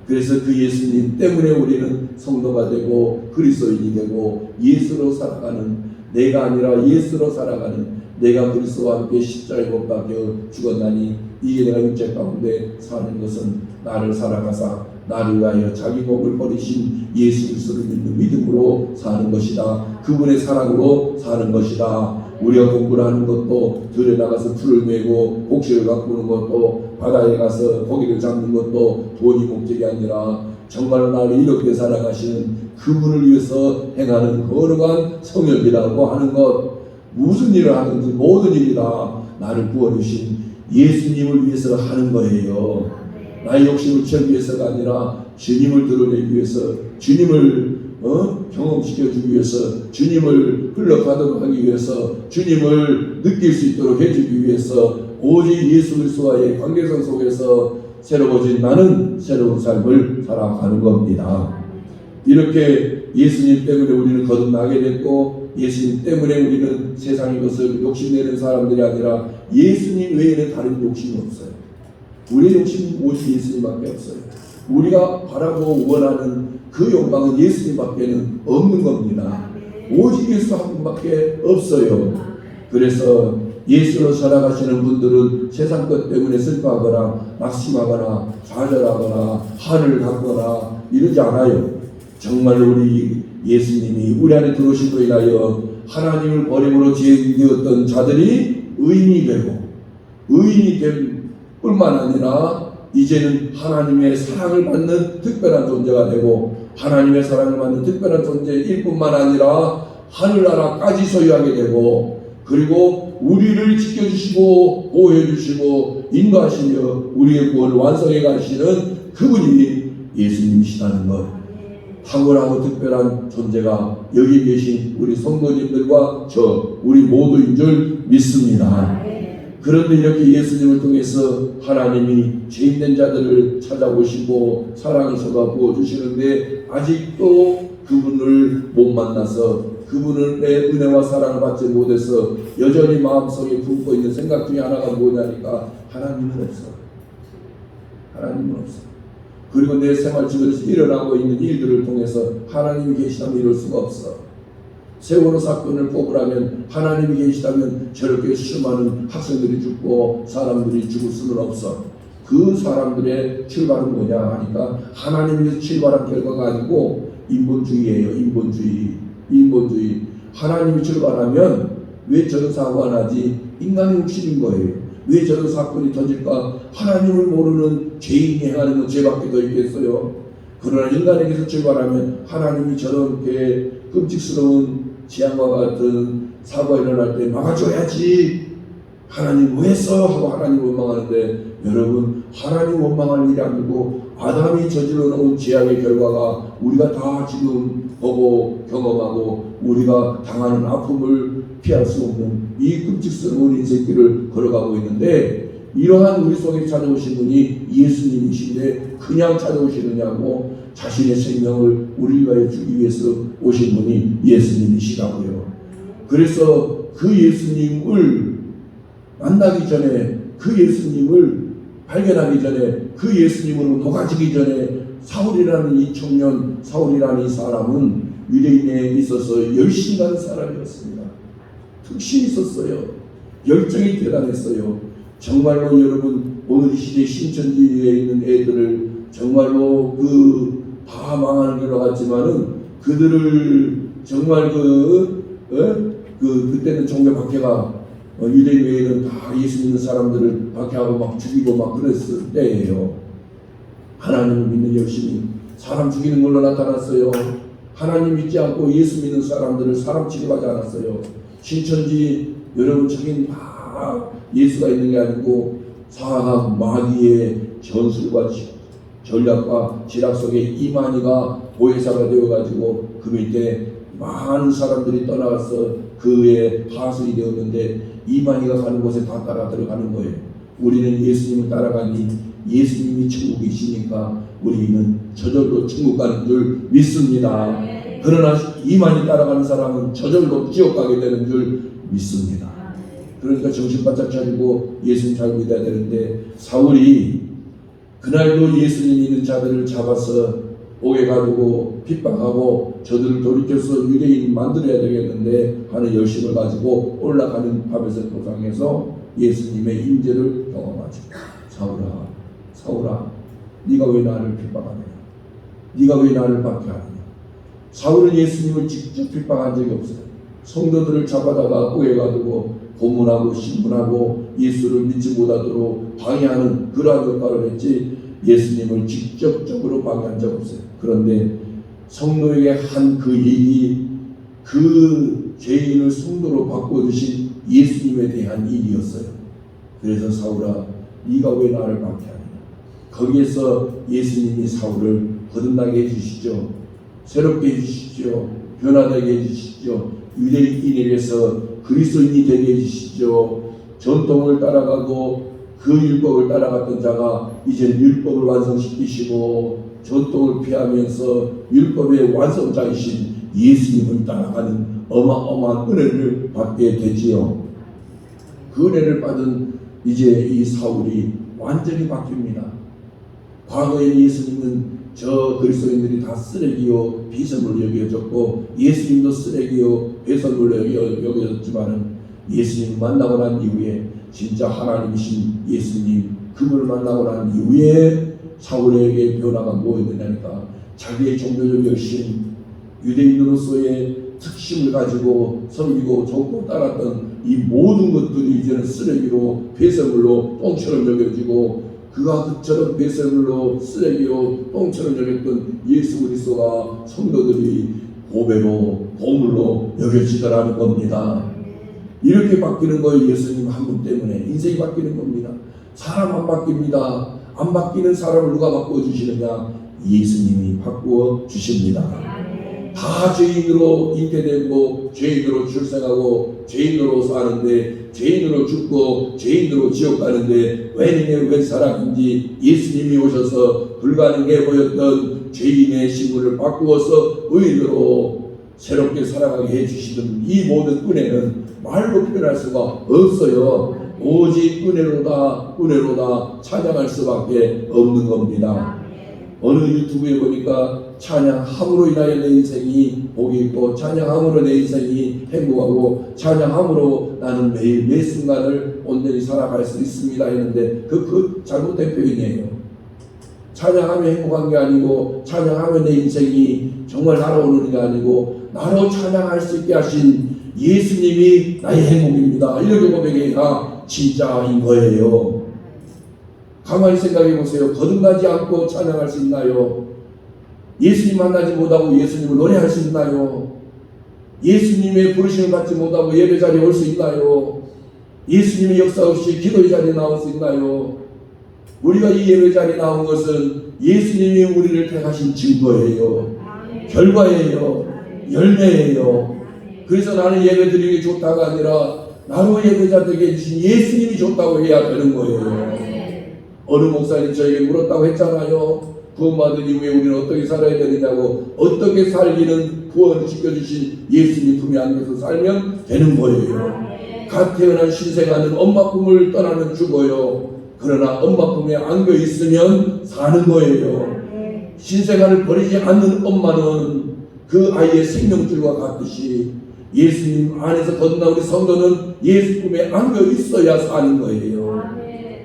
Speaker 3: 그래서 그 예수님 때문에 우리는 성도가 되고 그리스도인이 되고 예수로 살아가는, 내가 아니라 예수로 살아가는, 내가 그리스도와 함께 십자가에 못 박혀 죽었나니 이게 내가 육체 가운데 사는 것은 나를 사랑하사 나를 위하여 자기 몸을 버리신 예수 그리스도를 믿는 믿음으로 사는 것이다. 그분의 사랑으로 사는 것이다. 우리가 공부를 하는 것도 들에 나가서 풀을 메고 곡식을 가꾸는 것도 바다에 가서 고기를 잡는 것도 돈이 목적이 아니라 정말 나를 이렇게 사랑하시는 그분을 위해서 행하는 거룩한 성역이라고 하는 것. 무슨 일을 하든지 모든 일이 다 나를 구원주신 예수님을 위해서 하는 거예요. 나의 욕심을 채우기 위해서가 아니라 주님을 드러내기 위해서, 주님을 경험시켜주기 위해서, 주님을 흘러가도록 하기 위해서, 주님을 느낄 수 있도록 해주기 위해서 오직 예수 그리스도와의 관계성 속에서 새로워진 나는 새로운 삶을 살아가는 겁니다. 이렇게 예수님 때문에 우리는 거듭나게 됐고 예수님 때문에 우리는 세상의 것을 욕심내는 사람들이 아니라 예수님 외에는 다른 욕심이 없어요. 우리의 욕심은 오직 예수님밖에 없어요. 우리가 바라고 원하는 그 욕망은 예수님밖에는 없는 겁니다. 오직 예수 한 분밖에 없어요. 그래서 예수로 살아가시는 분들은 세상 것 때문에 슬퍼하거나 낙심하거나 좌절하거나 한을 갖거나 이러지 않아요. 정말 우리 예수님이 우리 안에 들어오심으로 인하여 하나님을 버림으로 죄인되었던 자들이 의인이 되고, 의인이 될 뿐만 아니라 이제는 하나님의 사랑을 받는 특별한 존재가 되고, 하나님의 사랑을 받는 특별한 존재일 뿐만 아니라 하늘나라까지 소유하게 되고, 그리고 우리를 지켜주시고 보호해주시고 인도하시며 우리의 구원을 완성해 가시는 그분이 예수님이시다는 것. 탁월하고 특별한 존재가 여기 계신 우리 성도님들과 우리 모두인 줄 믿습니다. 그런데 이렇게 예수님을 통해서 하나님이 죄인된 자들을 찾아보시고 사랑을 쏟아 부어주시는데 아직도 그분을 못 만나서 그분은 내 은혜와 사랑을 받지 못해서 여전히 마음속에 품고 있는 생각 중에 하나가 뭐냐니까 하나님은 없어. 하나님은 없어. 그리고 내 생활 주변에서 일어나고 있는 일들을 통해서 하나님이 계시다면 이럴 수가 없어. 세월호 사건을 꼽으라면 하나님이 계시다면 저렇게 수많은 학생들이 죽고 사람들이 죽을 수는 없어. 그 사람들의 출발은 뭐냐 하니까 하나님께서 출발한 결과가 아니고 인본주의예요. 인본주의. 하나님이 출발하면 왜 저런 사고가 나지? 인간의 욕심인 거예요. 왜 저런 사건이 터질까? 하나님을 모르는 죄인이 행하는 건 죄밖에 더 있겠어요. 그러나 인간에게서 출발하면 하나님이 저렇게 끔찍스러운 재앙과 같은 사고가 일어날 때 막아줘야지. 하나님 뭐 했어? 하고 하나님 원망하는데, 여러분, 하나님 원망할 일이 아니고 아담이 저질러 놓은 죄악의 결과가 우리가 다 지금 보고 경험하고 우리가 당하는 아픔을 피할 수 없는 이 끔찍스러운 인생길을 걸어가고 있는데, 이러한 우리 속에 찾아오신 분이 예수님이신데 그냥 찾아오시느냐고, 자신의 생명을 우리 위하여 주기 위해서 오신 분이 예수님이시라고요. 그래서 그 예수님을 만나기 전에, 그 예수님을 발견하기 전에, 그 예수님으로 녹아지기 전에 사울이라는 이 청년, 사울이라는 이 사람은 유대인에 있어서 열심히 가는 사람이었습니다. 특심이 있었어요. 열정이 대단했어요. 정말로 여러분, 오늘 이 시대 신천지에 있는 애들을 정말로 다 망하는 길로 갔지만은 그들을 정말 그때는 종교 박해가 유대인 외에는 다 예수 믿는 사람들을 박해하고 막 죽이고 막 그랬을 때예요. 하나님을 믿는 열심히 사람 죽이는 걸로 나타났어요. 하나님 믿지 않고 예수 믿는 사람들을 사람 취급하지 않았어요. 신천지 여러분 저긴 다 예수가 있는 게 아니고 사악 마귀의 전술과 전략과 지략 속에 이만희가 보혜사가 되어가지고 그 밑에 많은 사람들이 떠나가서 그의 파수이 되었는데, 이만희가 가는 곳에 다 따라 들어가는 거예요. 우리는 예수님을 따라가니 예수님이 천국이시니까 우리는 저절로 천국 가는 줄 믿습니다. 그러나 이만희 따라가는 사람은 저절로 지옥 가게 되는 줄 믿습니다. 그러니까 정신 바짝 차리고 예수님 잘 믿어야 되는데, 사울이 그날도 예수님 믿는 자들을 잡아서 옥에 가두고 핍박하고 저들을 돌이켜서 유대인 만들어야 되겠는데 하는 열심을 가지고 올라가는 밤에서 도상에서 예수님의 임재를 경험하죠. 사울아, 네가 왜 나를 핍박하느냐? 네가 왜 나를 박해하느냐? 사울은 예수님을 직접 핍박한 적이 없어요. 성도들을 잡아다가 옥에 가두고 고문하고 신문하고 예수를 믿지 못하도록 방해하는 그러한 역할을 했지, 예수님을 직접적으로 방해한 적 없어요. 그런데 성도에게 한 그 일이 그 죄인을 성도로 바꿔주신 예수님에 대한 일이었어요. 그래서 사울아, 네가 왜 나를 박해하느냐? 거기에서 예수님이 사울을 거듭나게 해주시죠. 새롭게 해주시죠. 변화되게 해주시죠. 유대인에게서 그리스도인이 되게 해주시죠. 전통을 따라가고 그 율법을 따라갔던 자가 이제 율법을 완성시키시고, 전통을 피하면서 율법의 완성자이신 예수님을 따라가는 어마어마한 은혜를 받게 되지요. 그 은혜를 받은 이제 이 사울이 완전히 바뀝니다. 과거에 예수님은 저 그리스도인들이 다 쓰레기요 비선물로 여겨졌고, 예수님도 쓰레기요 배선물로 여겨졌지만은 예수님 만나고 난 이후에 진짜 하나님이신 예수님, 그분을 만나고 난 이후에 사울에게 변화가 뭐였느냐니까, 자기의 종교적 열심, 유대인으로서의 특심을 가지고 섬기고 좁고 따랐던 이 모든 것들이 이제는 쓰레기로 배설물로 똥처럼 여겨지고, 그가 그처럼 배설물로 쓰레기로 똥처럼 여겼던 예수 그리스도가 성도들이 고배로 보물로 여겨지더라는 겁니다. 이렇게 바뀌는 거예요. 예수님 한 분 때문에 인생이 바뀌는 겁니다. 사람 안 바뀝니다. 안 바뀌는 사람을 누가 바꾸어 주시느냐? 예수님이 바꾸어 주십니다. 다 죄인으로 잉태되고 죄인으로 출생하고 죄인으로 사는데, 죄인으로 죽고 죄인으로 지옥 가는데, 웬 사람인지 예수님이 오셔서 불가능해 보였던 죄인의 신분을 바꾸어서 의인으로 새롭게 살아가게 해주시는 이 모든 은혜는 말로 표현할 수가 없어요. 오직 은혜로다 은혜로다 찬양할 수밖에 없는 겁니다. 어느 유튜브에 보니까 찬양함으로 인하여 내 인생이 복이 있고 찬양함으로 내 인생이 행복하고 찬양함으로 나는 매일 매 순간을 온전히 살아갈 수 있습니다 했는데 그 잘못된 표현이에요. 찬양하며 행복한 게 아니고 찬양하며 내 인생이 정말 날아오는 게 아니고 나로 찬양할 수 있게 하신 예수님이 나의 행복입니다. 이렇게 고백해야 진짜인 거예요. 가만히 생각해 보세요. 거듭나지 않고 찬양할 수 있나요? 예수님 만나지 못하고 예수님을 노래할 수 있나요? 예수님의 부르심을 받지 못하고 예배 자리에 올 수 있나요? 예수님의 역사 없이 기도의 자리에 나올 수 있나요? 우리가 이 예배 자리에 나온 것은 예수님이 우리를 택하신 증거예요. 결과예요. 열매예요. 그래서 나는 예배 드리기 좋다가 아니라 나로 예배자 되게 해주신 예수님이 좋다고 해야 되는 거예요. 어느 목사님 저에게 물었다고 했잖아요. 구원받은 이후에 우리는 어떻게 살아야 되느냐고. 어떻게 살기는 구원을 시켜주신 예수님 품에 안겨서 살면 되는 거예요. 갓 태어난 신생아는 엄마 품을 떠나면 죽어요. 그러나 엄마 품에 안겨 있으면 사는 거예요. 신생아를 버리지 않는 엄마는 그 아이의 생명줄과 같듯이 예수님 안에서 거듭난 우리 성도는 예수 품에 안겨 있어야 사는 거예요.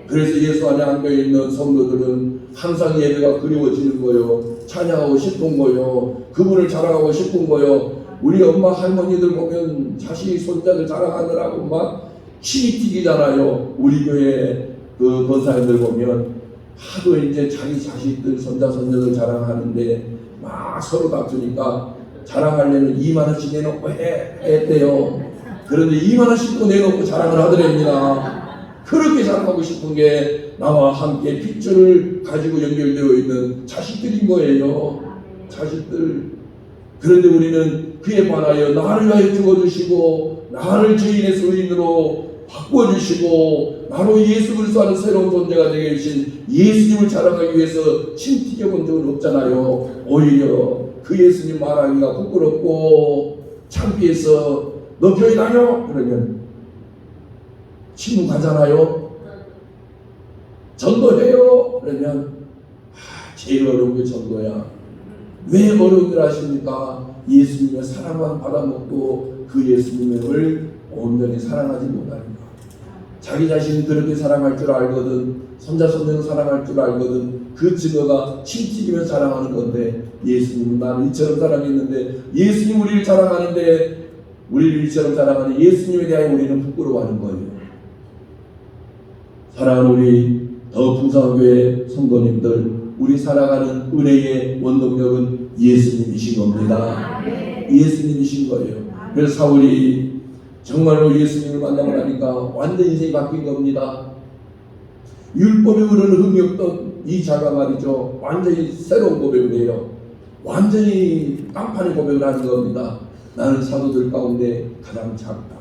Speaker 3: 그래서 예수 안에 안겨 있는 성도들은 항상 예배가 그리워지는 거요. 찬양하고 싶은 거요. 그분을 자랑하고 싶은 거요. 우리 엄마 할머니들 보면 자식 손자들 자랑하느라고 막 침이 튀기잖아요. 우리 교회 그 권사님들 보면 하도 이제 자기 자식들 손자 손녀들 자랑하는데 막 서로 다투니까 자랑하려면 2만 원씩 내놓고 했대요. 그런데 2만 원씩도 내놓고 자랑을 하더랍니다. 그렇게 자랑하고 싶은 게 나와 함께 핏줄을 가지고 연결되어 있는 자식들인 거예요. 자식들. 그런데 우리는 그에 관하여 나를 위하여 죽어주시고 나를 죄인의 의인으로 바꿔주시고 나로 예수 그리스도 하는 새로운 존재가 되게 해주신 예수님을 자랑하기 위해서 침 튀겨본 적은 없잖아요. 오히려 그 예수님 말하기가 부끄럽고 창피해서 너 교회 다녀? 그러면 친구 가잖아요. 전도해요. 그러면 제일 어려운 게 전도야. 왜 어려운 일 하십니까? 예수님의 사랑만 받아먹고 그 예수님을 온전히 사랑하지 못하니까. 자기 자신은 그렇게 사랑할 줄 알거든. 손자 손녀는 사랑할 줄 알거든. 그 증거가 침 튀기면 자랑하는 건데 예수님은 나를 이처럼 사랑했는데 예수님 우리를 자랑하는데 우리를 이처럼 자랑하는 예수님에 대하여 우리는 부끄러워하는 거예요. 사랑하는 우리 더 풍성교회 성도님들, 우리 살아가는 은혜의 원동력은 예수님이신 겁니다. 예수님이신 거예요. 그래서 사울이 정말로 예수님을 만나고 나니까 완전 인생이 바뀐 겁니다. 율법에 흐르는 흠이 없던 이 자가 말이죠. 완전히 새로운 고백을 해요. 완전히 깜판의 고백을 하는 겁니다. 나는 사도들 가운데 가장 작다.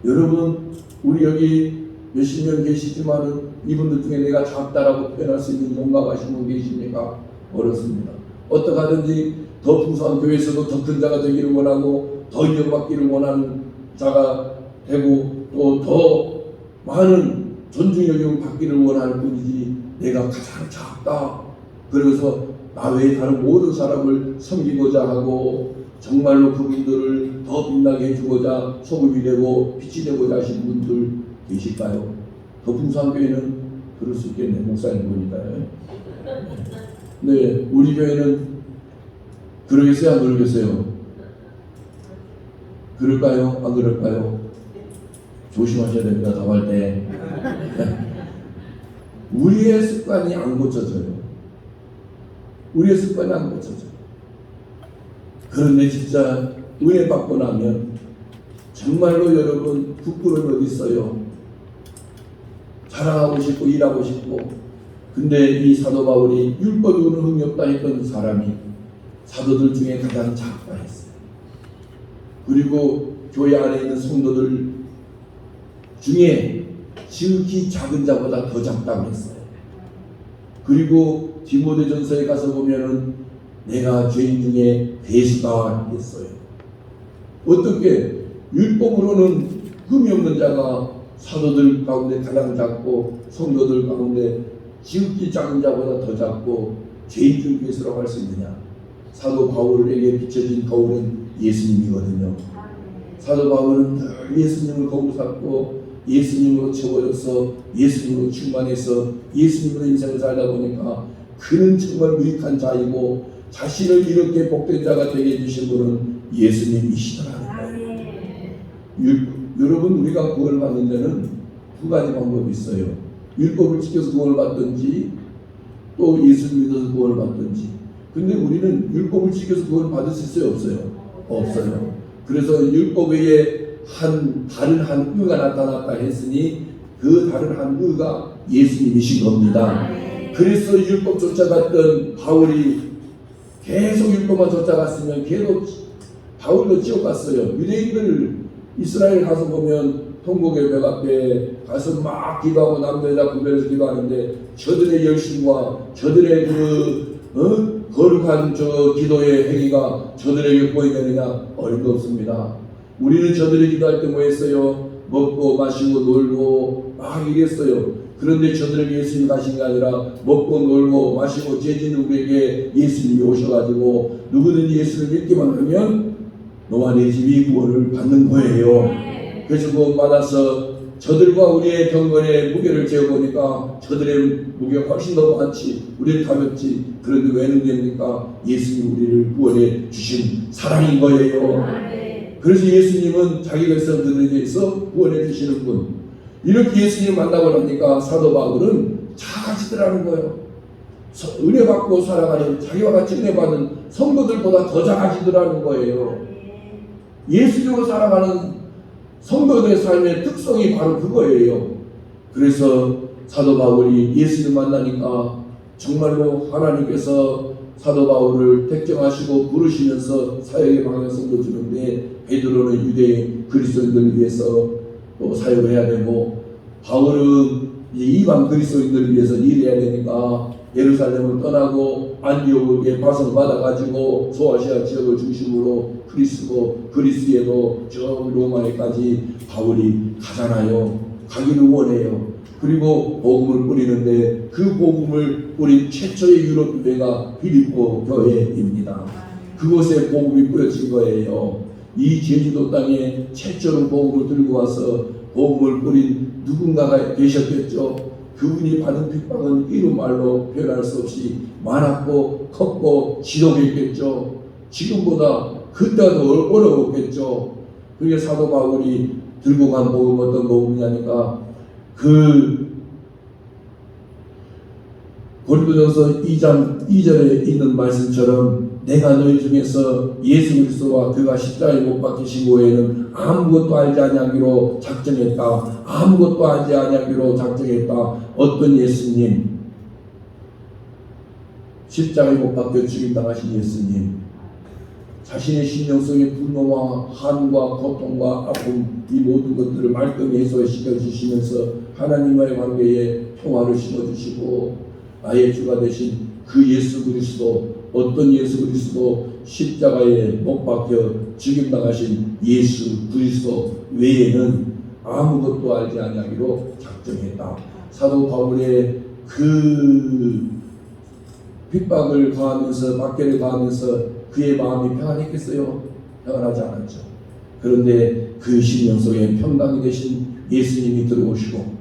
Speaker 3: 여러분, 우리 여기 몇십 명 계시지만은 이분들 중에 내가 작다라고 표현할 수 있는 용감하신 분 계십니까? 어렵습니다. 어떻게 하든지 더 풍성한 교회에서도 더 큰 자가 되기를 원하고 더 인정받기를 원하는 자가 되고 또 더 많은 존중 여김을 받기를 원하는 분이지 내가 가장 작다. 그래서 나 외에 다른 모든 사람을 섬기고자 하고 정말로 그분들을 더 빛나게 해주고자 소금이 되고 빛이 되고자 하신 분들 계실까요? 더 풍성한 교회는 그럴 수 있겠네. 목사님 보니까. 네, 우리 교회는 그러겠어요? 안 그러겠어요? 그럴까요? 안 그럴까요? 조심하셔야 됩니다. 답할 때. 우리의 습관이 안 고쳐져요. 우리의 습관이 안 고쳐져요. 그런데 진짜 은혜 받고 나면 정말로 여러분 부끄러움이 어디 있어요? 자랑하고 싶고 일하고 싶고. 근데 이 사도 바울이 율법이 오는 흠이 없다 했던 사람이 사도들 중에 가장 작다 했어요. 그리고 교회 안에 있는 성도들 중에 지극히 작은 자보다 더 작다고 했어요. 그리고 디모데전서에 가서 보면은 내가 죄인 중에 괴수다 했어요. 어떻게 율법으로는 흠이 없는 자가 사도들 가운데 가장 작고 성도들 가운데 지극히 작은 자보다 더 작고 죄인 중 괴수라고 할 수 있느냐? 사도 바울에게 비춰진 거울은 예수님이거든요. 사도 바울은 늘 예수님을 거울 삼고 예수님으로 채워져서 예수님으로 충만해서 예수님으로 인생을 살다 보니까 그는 정말 유익한 자이고 자신을 이렇게 복된 자가 되게 해주신 분은 예수님이시더라는 거예요. 여러분, 우리가 구원을 받는 데는 두 가지 방법이 있어요. 율법을 지켜서 구원을 받든지 또 예수를 믿어서 구원을 받든지. 근데 우리는 율법을 지켜서 구원을 받을 수 있어요? 없어요? 없어요. 그래서 율법 외에 다른 한 의가 나타났다 했으니 그 다른 한 의가 예수님이신 겁니다. 그래서 율법 쫓아갔던 바울이 계속 율법만 쫓아갔으면 계속 바울도 지옥 갔어요. 유대인들 이스라엘 가서 보면 통곡의 벽 앞에 가서 막 기도하고 남자 여자 구별해서 기도하는데 저들의 열심과 저들의 거룩한 저 기도의 행위가 저들에게 보이느냐? 어림도 없습니다. 우리는 저들이 기도할 때 뭐 했어요? 먹고 마시고 놀고 막 이랬어요. 그런데 저들에게 예수님이 가신 게 아니라 먹고 놀고 마시고 죄진 우리에게 예수님이 오셔가지고 누구든지 예수를 믿기만 하면 너와 내 집이 구원을 받는 거예요. 그래서 구원 받아서 저들과 우리의 경건의 무게를 재어보니까 저들의 무게가 훨씬 더 많지, 우리는 가볍지. 그런데 왜 능력입니까? 예수님이 우리를 구원해 주신 사랑인 거예요. 그래서 예수님은 자기 백성들에게서 구원해 주시는 분. 이렇게 예수님 만나고 나니까 사도 바울은 작아지더라는 거예요. 은혜 받고 살아가는 자기와 같이 은혜 받는 성도들보다 더 작아지더라는 거예요. 예수님으로 살아가는 성도들의 삶의 특성이 바로 그거예요. 그래서 사도 바울이 예수님 만나니까 정말로 하나님께서 사도 바울을 택정하시고 부르시면서 사역의 방향성도 주는데 베드로는 유대인 그리스도인들을 위해서 또 사역을 해야 되고 바울은 이제 이방 그리스도인들을 위해서 일해야 되니까 예루살렘을 떠나고 안디옥에 파송을 받아가지고 소아시아 지역을 중심으로 그리스에도 저 로마에까지 바울이 가잖아요. 가기를 원해요. 그리고 복음을 뿌리는데 그 복음을 뿌린 최초의 유럽 교회가 빌립보 교회입니다. 그곳에 복음이 뿌려진 거예요. 이 제주도 땅에 최초로 복음을 들고 와서 복음을 뿌린 누군가가 계셨겠죠. 그분이 받은 핍박은 이루 말로 표현할 수 없이 많았고 컸고 지독했겠죠. 지금보다 그때가 더 어려웠겠죠. 그게 사도 바울이 들고 간 복음 어떤 복음이냐니까 고린도전서 2장 2절에 있는 말씀처럼 내가 너희 중에서 예수 그리스도와 그가 십자가에 못 박히신 후에는 아무것도 알지 아니하기로 작정했다. 아무것도 알지 아니하기로 작정했다. 어떤 예수님? 십자가에 못 박혀 죽임당하신 예수님. 자신의 심령 속의 분노와 한과 고통과 아픔 이 모든 것들을 말끔히 해소시켜 주시면서 하나님과의 관계에 평화를 심어주시고 나의 주가 되신 그 예수 그리스도, 어떤 예수 그리스도, 십자가에 못 박혀 죽임당하신 예수 그리스도 외에는 아무것도 알지 아니하기로 작정했다. 사도 바울의 그 핍박을 가하면서 박해를 가하면서 그의 마음이 평안했겠어요? 평안하지 않았죠. 그런데 그 심령 속에 평강이 되신 예수님이 들어오시고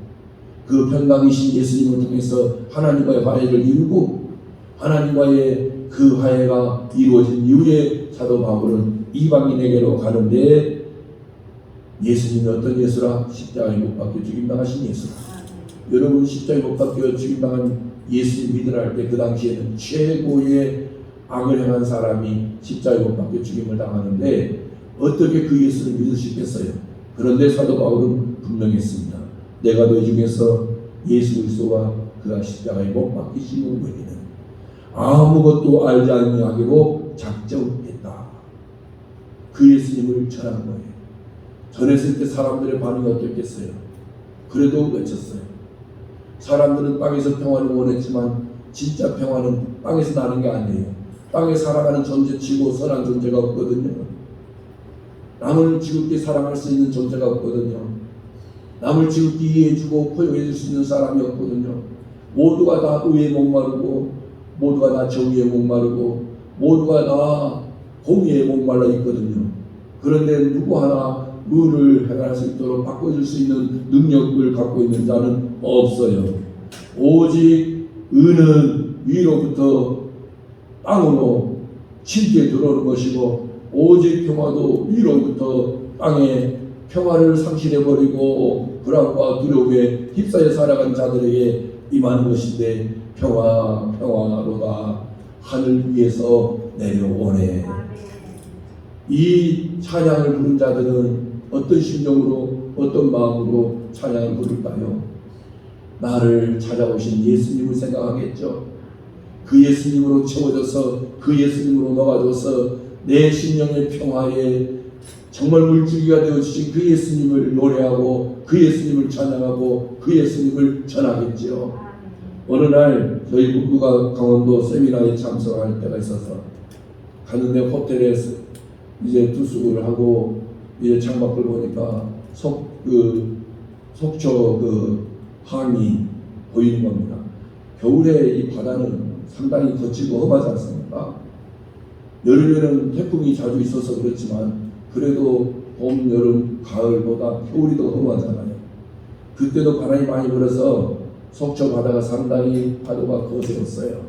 Speaker 3: 그 평강이신 예수님을 통해서 하나님과의 화해를 이루고 하나님과의 그 화해가 이루어진 이후에 사도 바울은 이방인에게로 가는데 예수님이 어떤 예수라? 십자가에 못 박혀 죽임당하신 예수라. 여러분 십자가에 못 박혀 죽임당한 예수님 믿으라 할 때 그 당시에는 최고의 악을 행한 사람이 십자가에 못 박혀 죽임을 당하는데 어떻게 그 예수를 믿을 수 있겠어요? 그런데 사도 바울은 분명했습니다. 내가 너희 중에서 예수 그리스도와 그가 십자가에 못 박히신 후에는 아무것도 알지 아니하기로 작정했다. 그 예수님을 전한 거예요. 전했을 때 사람들의 반응이 어땠겠어요? 그래도 외쳤어요. 사람들은 땅에서 평화를 원했지만 진짜 평화는 땅에서 나는 게 아니에요. 땅에 살아가는 존재치고 선한 존재가 없거든요. 남을 지극히 사랑할 수 있는 존재가 없거든요. 남을 지극히 이해해주고 포용해줄 수 있는 사람이 없거든요. 모두가 다 의에 목마르고, 모두가 다 정의에 목마르고, 모두가 다 공의에 목말라 있거든요. 그런데 누구 하나 의를 해결할 수 있도록 바꿔줄 수 있는 능력을 갖고 있는 자는 없어요. 오직 의는 위로부터 땅으로 침투에 들어오는 것이고, 오직 평화도 위로부터 땅에 평화를 상실해버리고 불안과 두려움에 휩싸여 살아간 자들에게 임하는 것인데, 평화로다 하늘 위에서 내려오네. 이 찬양을 부른 자들은 어떤 심정으로, 어떤 마음으로 찬양을 부를까요? 나를 찾아오신 예수님을 생각하겠죠. 그 예수님으로 채워져서, 그 예수님으로 녹아져서 내 심령의 평화에 정말 물줄기가 되어주신 그 예수님을 노래하고, 그 예수님을 찬양하고, 그 예수님을 전하겠지요. 어느 날 저희 부부가 강원도 세미나에 참석할 때가 있어서 갔는데, 호텔에 이제 투숙을 하고 이제 창밖을 보니까 속초 그 항이 보이는 겁니다. 겨울에 이 바다는 상당히 거칠고 험하지 않습니까? 여름에는 태풍이 자주 있어서 그렇지만 그래도 봄, 여름, 가을보다 겨울이 더 험하잖아요. 그때도 바람이 많이 불어서 속초 바다가 상당히 파도가 거세었어요.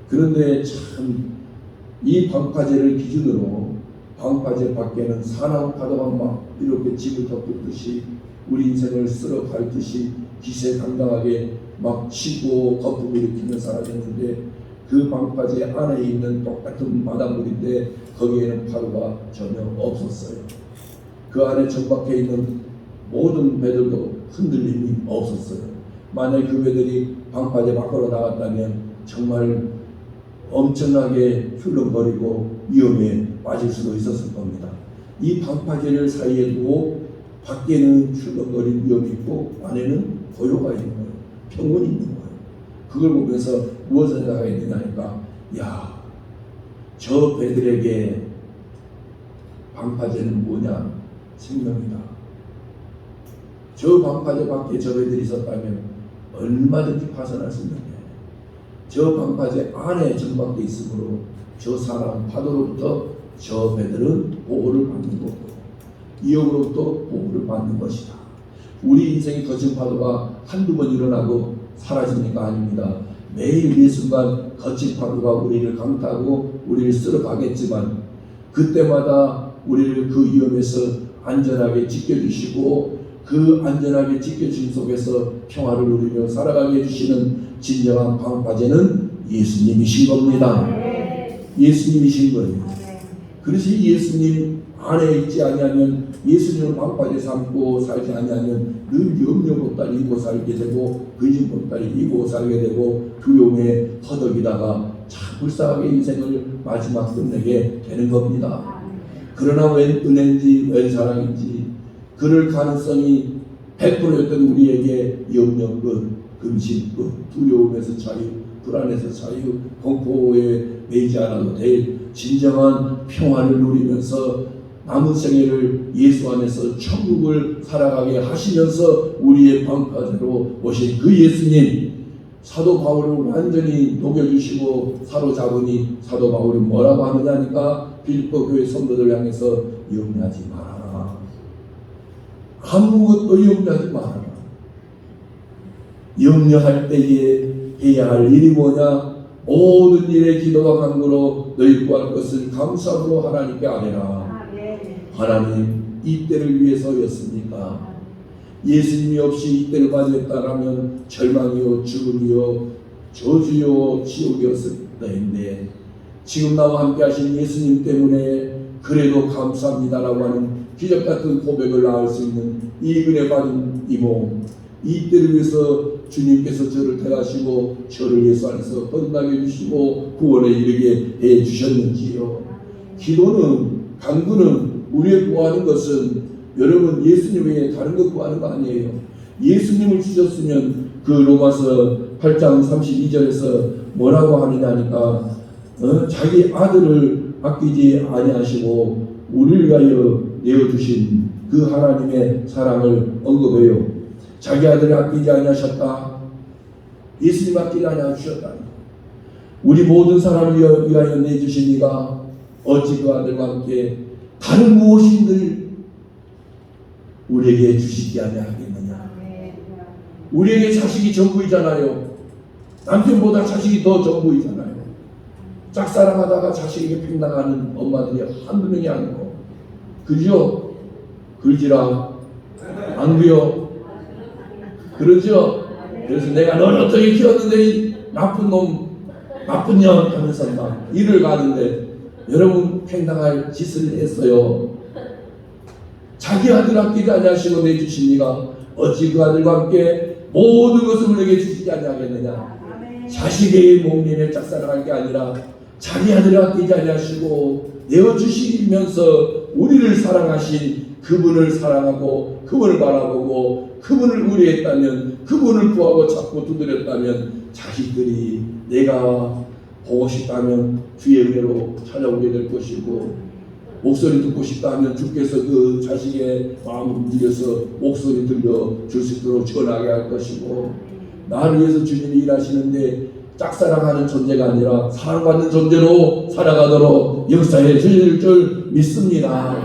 Speaker 3: 그런데 참 이 방파제를 기준으로 방파제 밖에는 사나운 파도가 막 이렇게 집을 덮듯이 우리 인생을 쓸어 밟듯이 기세당당하게 막 치고 거품을 일으키며 살아졌는데, 그 방파제 안에 있는 똑같은 바닷물인데 거기에는 파도가 전혀 없었어요. 그 안에 정박해 있는 모든 배들도 흔들림이 없었어요. 만약 그 배들이 방파제 밖으로 나갔다면 정말 엄청나게 훌렁거리고 위험에 빠질 수도 있었을 겁니다. 이 방파제를 사이에 두고 밖에는 훌렁거린 위험이 있고 안에는 고요가 있는 거예요. 평온이 있는 거예요. 그걸 보면서 무엇을 생각하게 되냐니까, 야, 저 배들에게 방파제는 뭐냐? 생명이다. 저 방파제 밖에 저 배들이 있었다면 얼마든지 파손할 수 있는 거예요. 저 방파제 안에 정박되어 있으므로 저 사람 파도로부터 저 배들은 보호를 받는 거고, 위협으로부터 보호를 받는 것이다. 우리 인생의 거친 파도가 한두 번 일어나고 사라집니까? 아닙니다. 매일 매 순간 거친 파도가 우리를 강타하고 우리를 쓸어가겠지만, 그때마다 우리를 그 위험에서 안전하게 지켜주시고, 그 안전하게 지켜주신 속에서 평화를 누리며 살아가게 해주시는 진정한 방파제는 예수님이신 겁니다. 예수님이신 거예요. 그래서 이 예수님 안에 있지 아니하면, 예수님을 방파제 삼고 살지 아니하면 늘 염려 보따리 이고 살게 되고, 근심 보따리 이고 살게 되고, 두려움에 허덕이다가 참 불쌍하게 인생을 마지막 끝내게 되는 겁니다. 그러나 웬 은혜인지 웬 사랑인지, 그럴 가능성이 100%였던 우리에게 염려 끝, 근심 끝, 두려움에서 자유, 불안에서 자유, 공포에 매이지 않아도 될 진정한 평화를 누리면서 남은 생애를 예수 안에서 천국을 살아가게 하시면서 우리의 방파제로 오신 그 예수님, 사도 바울을 완전히 녹여주시고 사로잡으니 사도 바울이 뭐라고 하느냐니까, 빌립보 교회 성도들 향해서 염려하지 말아라. 아무것도 염려하지 말아라. 염려할 때에 해야 할 일이 뭐냐? 모든 일에 기도와 간구로 너희 구할 것을 감사함으로 하나님께 아뢰라. 하나님, 이 때를 위해서였습니까? 예수님이 없이 이 때를 맞이했다라면 절망이요, 죽음이요, 저주요, 지옥이었을 때인데, 지금 나와 함께 하신 예수님 때문에 그래도 감사합니다라고 하는 기적같은 고백을 나올 수 있는 이 은혜 받은 이 몸, 이 때를 위해서 주님께서 저를 택하시고 저를 예수 안에서 거듭나게 해주시고 구원에 이르게 해주셨는지요. 기도는, 간구는, 우리의 구하는 것은 여러분 예수님 외에 다른 것 구하는 거 아니에요. 예수님을 주셨으면 그 로마서 8장 32절에서 뭐라고 하느냐니까, 자기 아들을 아끼지 아니하시고 우리를 위하여 내어주신 그 하나님의 사랑을 언급해요. 자기 아들을 아끼지 아니하셨다. 예수님 아끼지 아니하셨다. 우리 모든 사람을 위하여 내주신 이가 어찌 그 아들과 함께 다른 무엇인들 우리에게 주시지 아니하겠느냐. 우리에게 자식이 전부이잖아요. 남편보다 자식이 더 전부이잖아요. 짝사랑하다가 자식에게 팽당하는 엄마들이 한두 명이 아니고, 그죠? 그러지라 안 그요? 그러죠? 그래서 내가 널 어떻게 키웠는데 이 나쁜 놈, 나쁜 년 하면서 막 일을 가는데 여러분 팽당할 짓을 했어요. 자기 아들 아끼지 아니하시고 내주신 이가 어찌 그 아들과 함께 모든 것을 우리에게 주시지 아니하겠느냐. 자식의 몸님에 짝사랑할 게 아니라 자기 아들을 아끼지 아니하시고 내어주시면서 우리를 사랑하신 그분을 사랑하고 그분을 바라보고 그분을 의뢰했다면, 그분을 구하고 찾고 두드렸다면 자식들이 내가 보고 싶다면 주의 은혜로 찾아오게 될 것이고, 목소리 듣고 싶다면 주께서 그 자식의 마음을 움직여서 목소리 들려줄 수 있도록 전하게 할 것이고, 나를 위해서 주님이 일하시는데 짝사랑하는 존재가 아니라 사랑받는 존재로 살아가도록 역사해 주실 줄 믿습니다.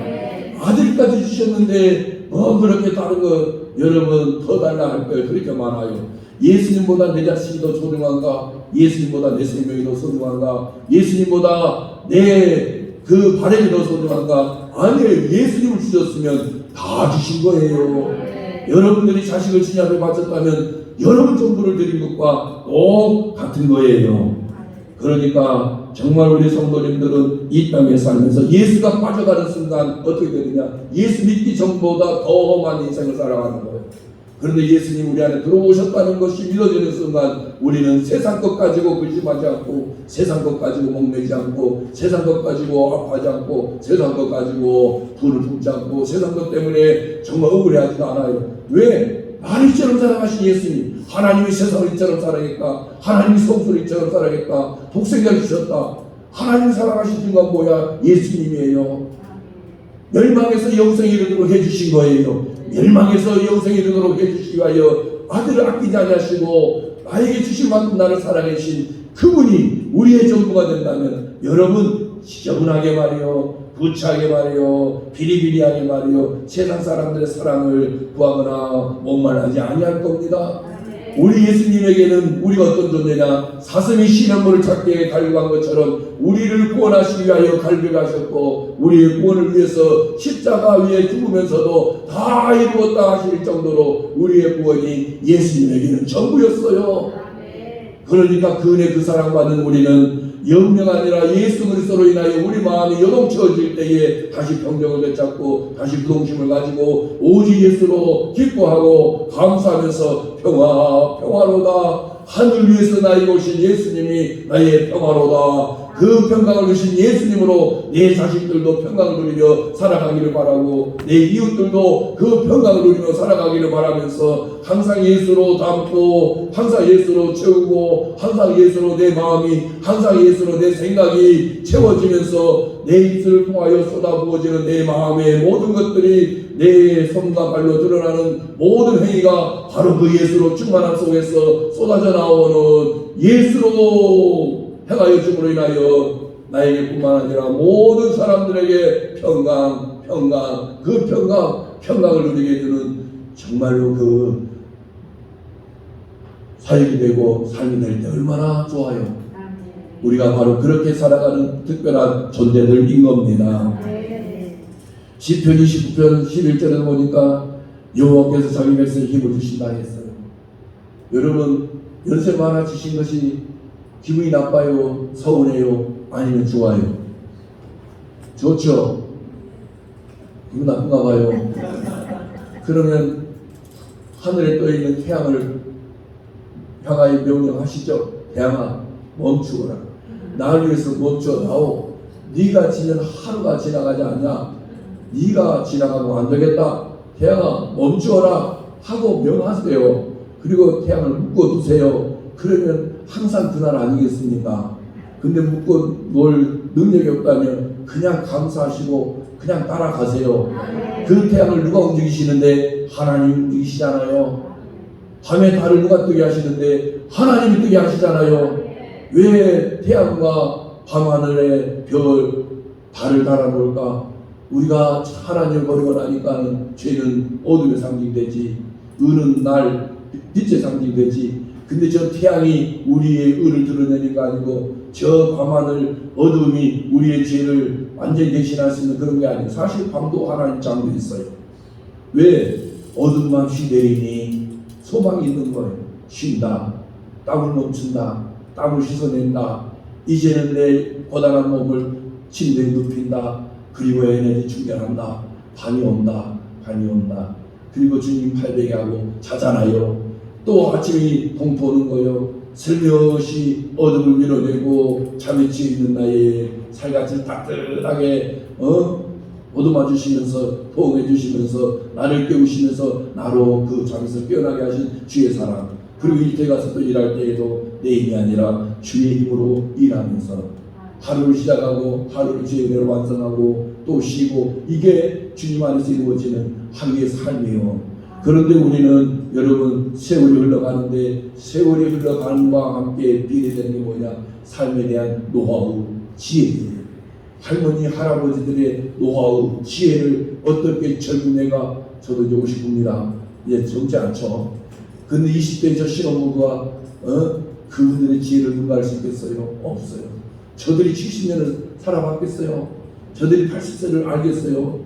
Speaker 3: 아들까지 주셨는데 그렇게 다른 거 여러분 더 달라 할 거예요. 그렇게 많아요. 예수님보다 내 자식이 더 소중한가? 예수님보다 내 생명이 더 소중한가? 예수님보다 내 그 바람이 더 소중한가? 아니에요. 예수님을 주셨으면 다 주신 거예요. 여러분들이 자식을 주님 앞에 바쳤다면 여러분 정도를 드린 것과 똑같은 거예요. 그러니까 정말 우리 성도님들은 이 땅에 살면서 예수가 빠져가는 순간 어떻게 되느냐? 예수 믿기 전보다 더 험한 인생을 살아가는 거예요. 그런데 예수님 우리 안에 들어오셨다는 것이 믿어지는 순간 우리는 세상 것 가지고 근심하지 않고, 세상 것 가지고 목매지 않고, 세상 것 가지고 아파하지 않고, 세상 것 가지고 돈을 품지 않고, 세상 것 때문에 정말 억울해하지도 않아요. 왜? 나를 이처럼 사랑하신 예수님, 하나님이 세상을 이처럼 사랑했다, 하나님이 성소를 이처럼 사랑했다, 독생자를 주셨다. 하나님 사랑하신 건 뭐야? 예수님이에요. 멸망에서 영생에 이르도록 해주신 거예요. 멸망에서 영생에 이르도록 해주시기 위하여 아들을 아끼지 아니하시고 나에게 주실 만큼 나를 사랑하신 그분이 우리의 전부가 된다면 여러분 지저분하게 말이요, 부차하게 말이요, 비리비리하게 말이요, 세상 사람들의 사랑을 구하거나 목말라하지 아니할 겁니다. 우리 예수님에게는 우리가 어떤 존재냐? 사슴이 시냇물을 찾기에 달려간 것처럼 우리를 구원하시기 위하여 갈비가셨고, 우리의 구원을 위해서 십자가 위에 죽으면서도 다 이루었다 하실 정도로 우리의 구원이 예수님에게는 전부였어요. 그러니까 그 은혜 그 사랑받는 우리는 영영 아니라 예수 그리스도로 인하여 우리 마음이 요동쳐질 때에 다시 평정을 되찾고 다시 부동심을 가지고 오직 예수로 기뻐하고 감사하면서 평화로다. 하늘 위에서 나에게 오신 예수님이 나의 평화로다. 그 평강을 주신 예수님으로 내 자식들도 평강을 누리며 살아가기를 바라고, 내 이웃들도 그 평강을 누리며 살아가기를 바라면서 항상 예수로 담고, 항상 예수로 채우고, 항상 예수로 내 마음이, 항상 예수로 내 생각이 채워지면서 내 입술을 통하여 쏟아부어지는 내 마음의 모든 것들이 내 손과 발로 드러나는 모든 행위가 바로 그 예수로 충만함 속에서 쏟아져 나오는 예수로 행하여 줌으로 인하여 나에게 뿐만 아니라 모든 사람들에게 평강을 누리게 해주는 정말로 그 사역이 되고 삶이 될 때 얼마나 좋아요. 우리가 바로 그렇게 살아가는 특별한 존재들인 겁니다. 시편 29편 11절에 보니까 여호와께서 자기 백성에 힘을 주신다 했어요. 여러분 연세 많아지신 것이 기분이 나빠요? 서운해요? 아니면 좋아요? 좋죠? 기분 나쁜가 봐요. 그러면 하늘에 떠있는 태양을 향하여 명령하시죠. 태양아 멈추어라. 나를 위해서 멈춰다오. 네가 지면 하루가 지나가지 않냐? 네가 지나가면 안 되겠다. 태양아 멈추어라 하고 명하세요. 그리고 태양을 묶어두세요. 그러면 항상 그날 아니겠습니까? 근데 묻고 놀 능력이 없다면 그냥 감사하시고 그냥 따라가세요. 그 태양을 누가 움직이시는데? 하나님이 움직이시잖아요. 밤에 달을 누가 뜨게 하시는데? 하나님이 뜨게 하시잖아요. 왜 태양과 밤하늘에 별, 달을 달아놓을까? 우리가 하나님을 버리고 나니까 죄는 어둠의 상징되지, 의는 날 빛의 상징되지. 근데 저 태양이 우리의 의를 드러내니까 아니고 저 밤하늘 어둠이 우리의 죄를 완전히 대신할 수 있는 그런 게 아니에요. 사실 밤도 하나님 장도 있어요. 왜? 어둠만 휘내리니 소망이 있는 거예요. 쉰다, 땀을 멈춘다, 땀을 씻어낸다, 이제는 내 고단한 몸을 침대에 눕힌다, 그리고 에너지 충전한다, 밤이 온다, 밤이 온다. 그리고 주님 팔베개 하고 자잖아요. 또 아침이 동토는 거예요. 슬며시 어둠을 밀어내고 잠에 치여 있는 나의 살갗을 따뜻하게 보듬어 주시면서 포옹해 주시면서 나를 깨우시면서 나로 그 잠에서 깨어나게 하신 주의 사랑. 그리고 일터에 가서 또 일할 때에도 내 힘이 아니라 주의 힘으로 일하면서 하루를 시작하고 하루를 주의 은혜로 완성하고 또 쉬고, 이게 주님 안에서 이루어지는 하루의 삶이에요. 그런데 우리는 여러분 세월이 흘러가는데 세월이 흘러가는과 함께 비례되는 게 뭐냐? 삶에 대한 노하우, 지혜예요. 할머니 할아버지들의 노하우, 지혜를 어떻게 젊은 애가, 저도 이제 59입니다. 이제 젊지 않죠. 근데 20대 저 신혼부부가 그분들의 지혜를 누가 알 수 있겠어요? 없어요. 저들이 70년을 살아봤겠어요? 저들이 80세를 알겠어요?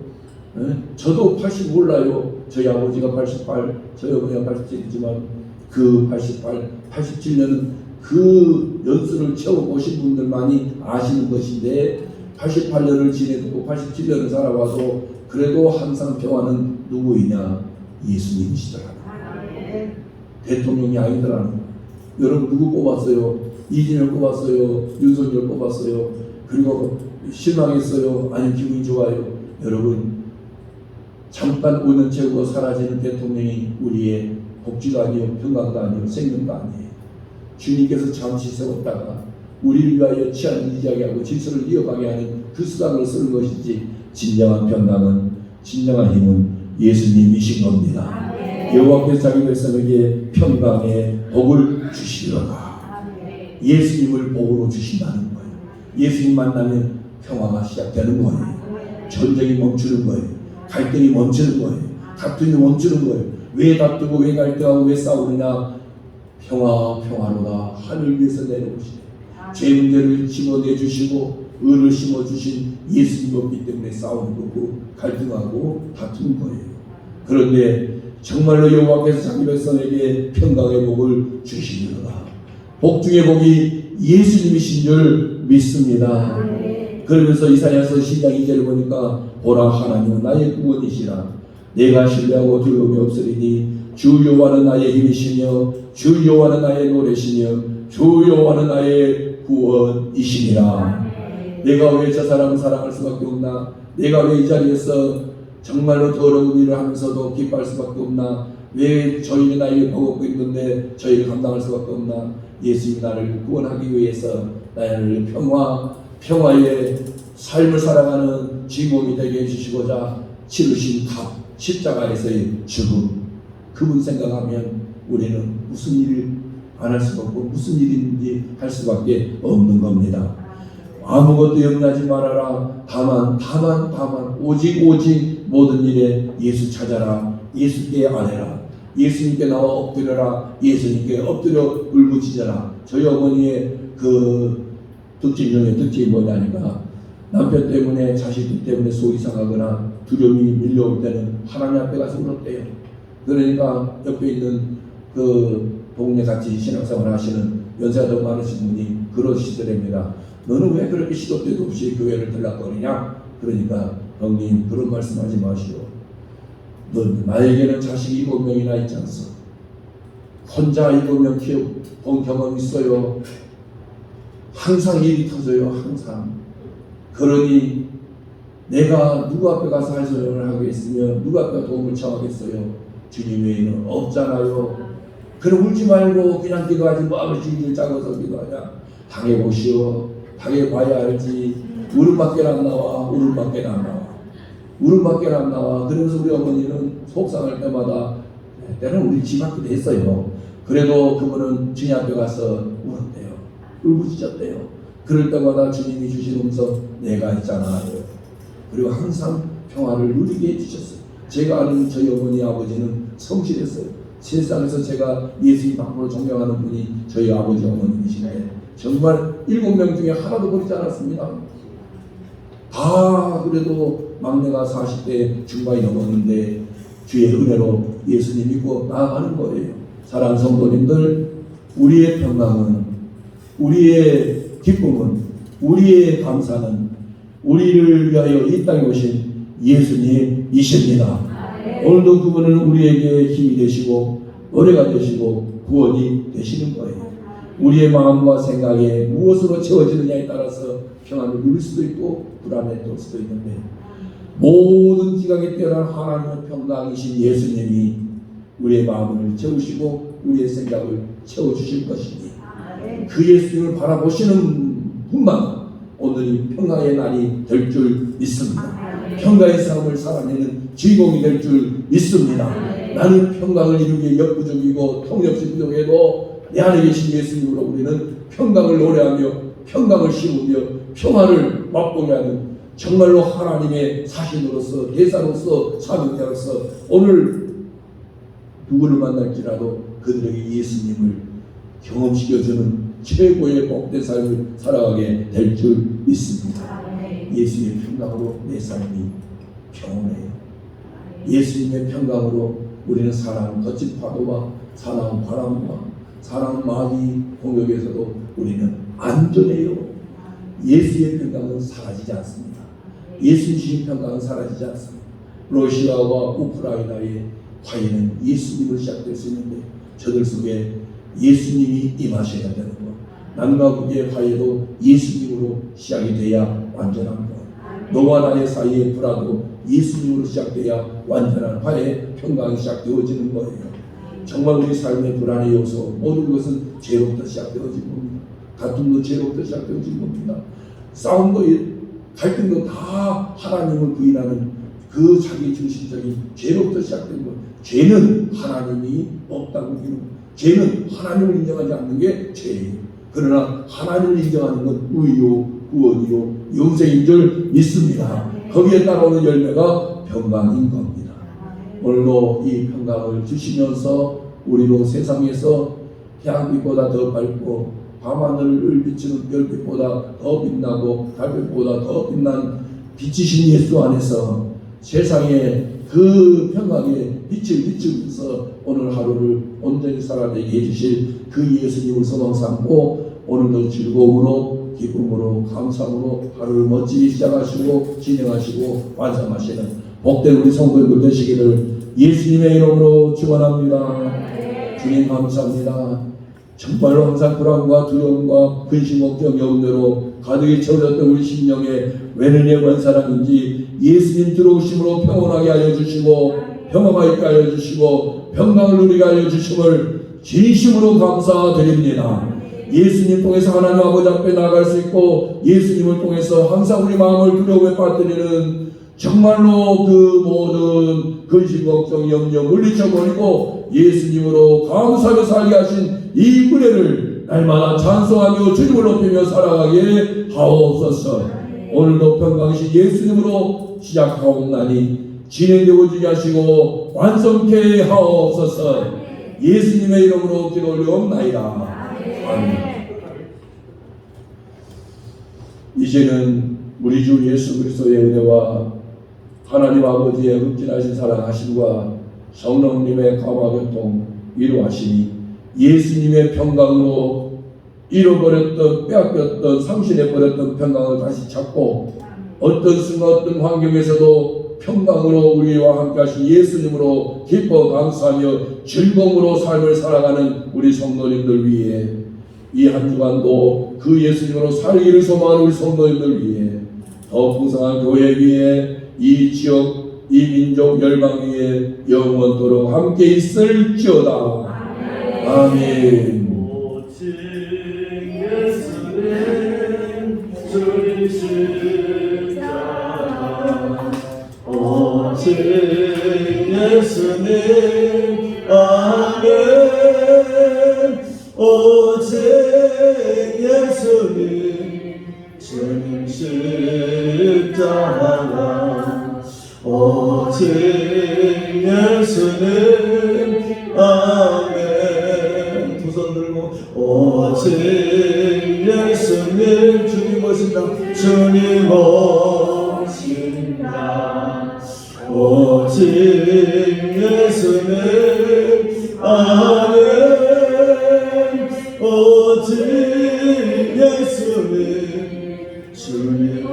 Speaker 3: 저도 80 몰라요. 저희 아버지가 88, 저희 어머니가 87이지만 그 88, 87년은 그 연수를 채워보신 분들만이 아시는 것인데 88년을 지내고 87년을 살아와도 그래도 항상 평화는 누구이냐? 예수님이시더라. 대통령이 아니더라. 여러분 누구 뽑았어요? 이진을 뽑았어요? 윤석열 뽑았어요? 그리고 실망했어요? 아니 기분이 좋아요? 여러분 잠깐 5년 채우고 사라지는 대통령이 우리의 복지도 아니요, 평강도 아니요, 생명도 아니에요. 주님께서 잠시 세웠다가 우리를 위하여 치안을 유지하게 하고 질서를 이어가게 하는 그 수단을 쓰는 것이지, 진정한 평강은, 진정한 힘은 예수님이신 겁니다. 여호와께서 자기 백성에게 평강의 복을 주시리로다. 예수님을 복으로 주신다는 거예요. 예수님 만나면 평화가 시작되는 거예요. 전쟁이 멈추는 거예요. 갈등이 멈추는 거예요. 다툼이 멈추는 거예요. 왜 다투고 왜 갈등하고 왜 싸우느냐? 평화로다. 하늘 위에서 내려오시네. 죄 문제를 심어내 주시고 의를 심어주신 예수님이 없기 때문에 싸우는 거고 갈등하고 다투는 거예요. 그런데 정말로 여호와께서 자기 백성에게 평강의 복을 주시리로다. 복 중의 복이 예수님이신 줄 믿습니다. 그러면서 이사야서 10장 2절을 보니까 보라, 하나님은 나의 구원이시라. 내가 신뢰하고 두려움이 없으리니 주 여호와는 나의 힘이시며 주 여호와는 나의 노래시며 주 여호와는 나의 구원이시니라. 내가 왜 저 사람을 사랑할 수밖에 없나? 내가 왜 이 자리에서 정말로 더러운 일을 하면서도 기뻐할 수밖에 없나? 왜 저희는 나에게 버겁고 있는데 저희를 감당할 수밖에 없나? 예수님이 나를 구원하기 위해서 나를 평화의 삶을 살아가는 주인공이 되게 해주시고자 치르신 값, 십자가에서의 죽음, 그분 생각하면 우리는 무슨 일을 안 할 수가 없고 무슨 일인지 할 수밖에 없는 겁니다. 아무것도 염려하지 말아라. 다만 오직 모든 일에 예수 찾아라. 예수께 아뢰라. 예수님께 나와 엎드려라. 예수님께 엎드려 울부짖어라. 저희 어머니의 그 특징 중에 특징이 뭐냐니까, 남편 때문에 자식 때문에 속이 상하거나 두려움이 밀려올 때는 하나님 앞에 가서 울었대요. 그러니까 옆에 있는 그 동네 같이 신앙생활 하시는 연세가 더 많으신 분이 그러시더랍니다. 너는 왜 그렇게 시도 때도 없이 교회를 들락거리냐? 그러니까 형님 그런 말씀하지 마시오. 나에게는 자식이 7명이나 있지 않소. 혼자 7명 키워본 경험이 있어요. 항상 일이 터져요. 항상. 그러니 내가 누구 앞에 가서 할소연을 하겠으며 누구 앞에 도움을 청하겠어요? 주님 외에는 없잖아요. 그럼 울지 말고 그냥 기도하지, 마음을 질질 짜고서 기도하냐? 당해보시오. 당해 봐야 알지. 울음밖에 안 나와. 울음밖에 안 나와. 울음밖에 안 나와. 그래서 우리 어머니는 속상할 때마다 때로는 우리 집 앞에도 했어요. 그래도 그분은 주님 앞에 가서 울었대요. 울부짖었대요. 그럴 때마다 주님이 주신 음성 내가 있잖아. 그리고 항상 평화를 누리게 해주셨어요. 제가 아는 저희 어머니 아버지는 성실했어요. 세상에서 제가 예수님 앞으로 존경하는 분이 저희 아버지 어머님이신데 정말 7명 중에 하나도 버리지 않았습니다. 다 그래도 막내가 40대 중반이 넘었는데 주의 은혜로 예수님 믿고 나아가는 거예요. 사랑하는 성도님들, 우리의 평강은, 우리의 기쁨은, 우리의 감사는 우리를 위하여 이 땅에 오신 예수님이십니다. 오늘도 그분은 우리에게 힘이 되시고 은혜가 되시고 구원이 되시는 거예요. 우리의 마음과 생각에 무엇으로 채워지느냐에 따라서 평안을 누릴 수도 있고 불안해질 수도 있는데 모든 지각에 뛰어난 하나님의 평강이신 예수님이 우리의 마음을 채우시고 우리의 생각을 채워주실 것이니 그 예수님을 바라보시는 분만 오늘이 평강의 날이 될 줄 믿습니다. 평강의 삶을 살아내는 주인공이 될 줄 믿습니다. 나는 평강을 이루기에 역부족이고 통역시 부족해도 내 안에 계신 예수님으로 우리는 평강을 노래하며 평강을 심으며 평화를 맛보게 하는 정말로 하나님의 사신으로서 대사로서 사명자로서 오늘 누구를 만날지라도 그들에게 예수님을 경험시켜주는 최고의 복된 삶을 살아가게 될 줄 믿습니다. 예수님의 평강으로 내 삶이 평온해요. 예수님의 평강으로 우리는 사랑 거친 파도와 사랑 바람과 사랑 마귀 공격에서도 우리는 안전해요. 예수의 평강은 사라지지 않습니다. 예수 주신 평강은 사라지지 않습니다. 러시아와 우크라이나의 화해는 예수님으로 시작될 수 있는데 저들 속에 예수님이 임하셔야 되는 것. 남과 북의 화해도 예수님으로 시작이 돼야 완전한 것. 너와 나의 사이의 불화도 예수님으로 시작돼야 완전한 화해, 평강이 시작되어지는 거예요. 정말 우리 삶의 불안의 요소 모든 것은 죄로부터 시작되어진 겁니다. 다툼도 죄로부터 시작되어진 겁니다. 싸움도 갈등도 다 하나님을 부인하는 그 자기 중심적인 죄로부터 시작된 거예요. 죄는 하나님이 없다고 믿는 거예요. 죄는 하나님을 인정하지 않는 게 죄예요. 그러나 하나님을 인정하는 건 의요, 구원이요, 영생인 줄 믿습니다. 거기에 따라오는 열매가 평강인 겁니다. 오늘도 이 평강을 주시면서 우리도 세상에서 태양빛보다 더 밝고 밤하늘을 비추는 별빛보다 더 빛나고 달빛보다 더 빛난 빛이신 예수 안에서 세상에 그 평강의 빛을 비추면서 오늘 하루를 온전히 살아내게 해주실 그 예수님을 소망 삼고 오늘도 즐거움으로 기쁨으로 감사함으로 하루를 멋지게 시작하시고 진행하시고 완성하시는 복된 우리 성도들 되시기를 예수님의 이름으로 축원합니다. 주님 감사합니다. 정말로 항상 불안과 두려움과 근심 걱정 여운대로 가득히 채워졌던 우리 심령에 웬은의 원사랑인지 예수님 들어오심으로 평온하게 하여 주시고 평화가 있게 하여 주시고 평강을 누리게 하여 주심을 진심으로 감사드립니다. 예수님 통해서 하나님 아버지 앞에 나아갈 수 있고 예수님을 통해서 항상 우리 마음을 두려움에 빠뜨리는 정말로 그 모든 근심 걱정 염려 물리쳐버리고 예수님으로 감사하며 살게 하신 이 은혜를 날마다 찬송하며 주님을 높이며 살아가게 하옵소서. 오늘도 평강이신 예수님으로 시작하옵나니 진행되어지게 하시고 완성케 하옵소서. 예수님의 이름으로 기도 올려옵나이다. 아멘. 이제는 우리 주 예수 그리스도의 은혜와 하나님 아버지의 극진하신 사랑하심과 성령님의 감화교통 위로하심이 예수님의 평강으로 잃어버렸던 빼앗겼던 상실해버렸던 평강을 다시 찾고 어떤 순간 어떤 환경에서도 평강으로 우리와 함께 하신 예수님으로 기뻐 감사하며 즐거움으로 삶을 살아가는 우리 성도님들 위해 이 한 주간도 그 예수님으로 살기를 소망하는 우리 성도님들 위해 더 풍성한 교회 위에 이 지역 이 민족 열방 위에 영원토록 함께 있을지어다. 아멘.
Speaker 4: 오직 예수는
Speaker 2: 오직 예수님 아멘 오직 예수님 주님 십자가 오직 예수님 아멘 두 손 들고 오직 예수님 주님 오신다 주님 오신다 오직 예수님 아멘 오직 예수님 주님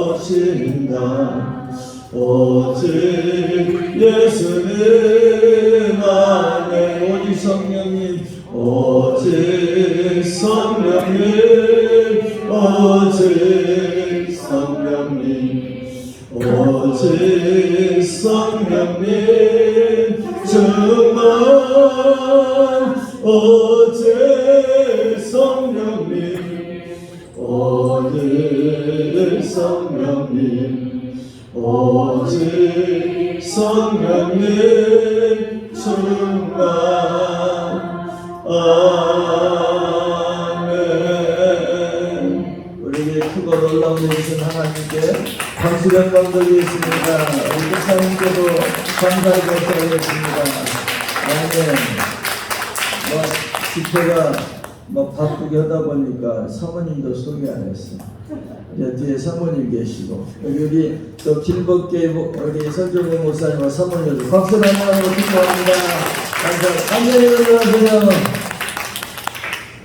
Speaker 2: 오신다 오직 예수님 아멘 오직 성령님 오직 성령님 오직 성령님 오직 성령님 정말 오직 성령님 오직 성령님 오직 성령님 정말 아멘 우리에게 크고 놀라운 일이신 하나님께 박수 영광 드리겠습니다. 우리 목사님께도 감사의 감사하겠습니다. 아멘. 집회가 바쁘게 하다 보니까 사모님도 소개 안 했어. 이제 뒤에 사모님 계시고 여기 또 길벗게 우리 선종호 목사님과 사모님들 박수 한번 하고 축하합니다. 감사합니다. 안녕히 가세요.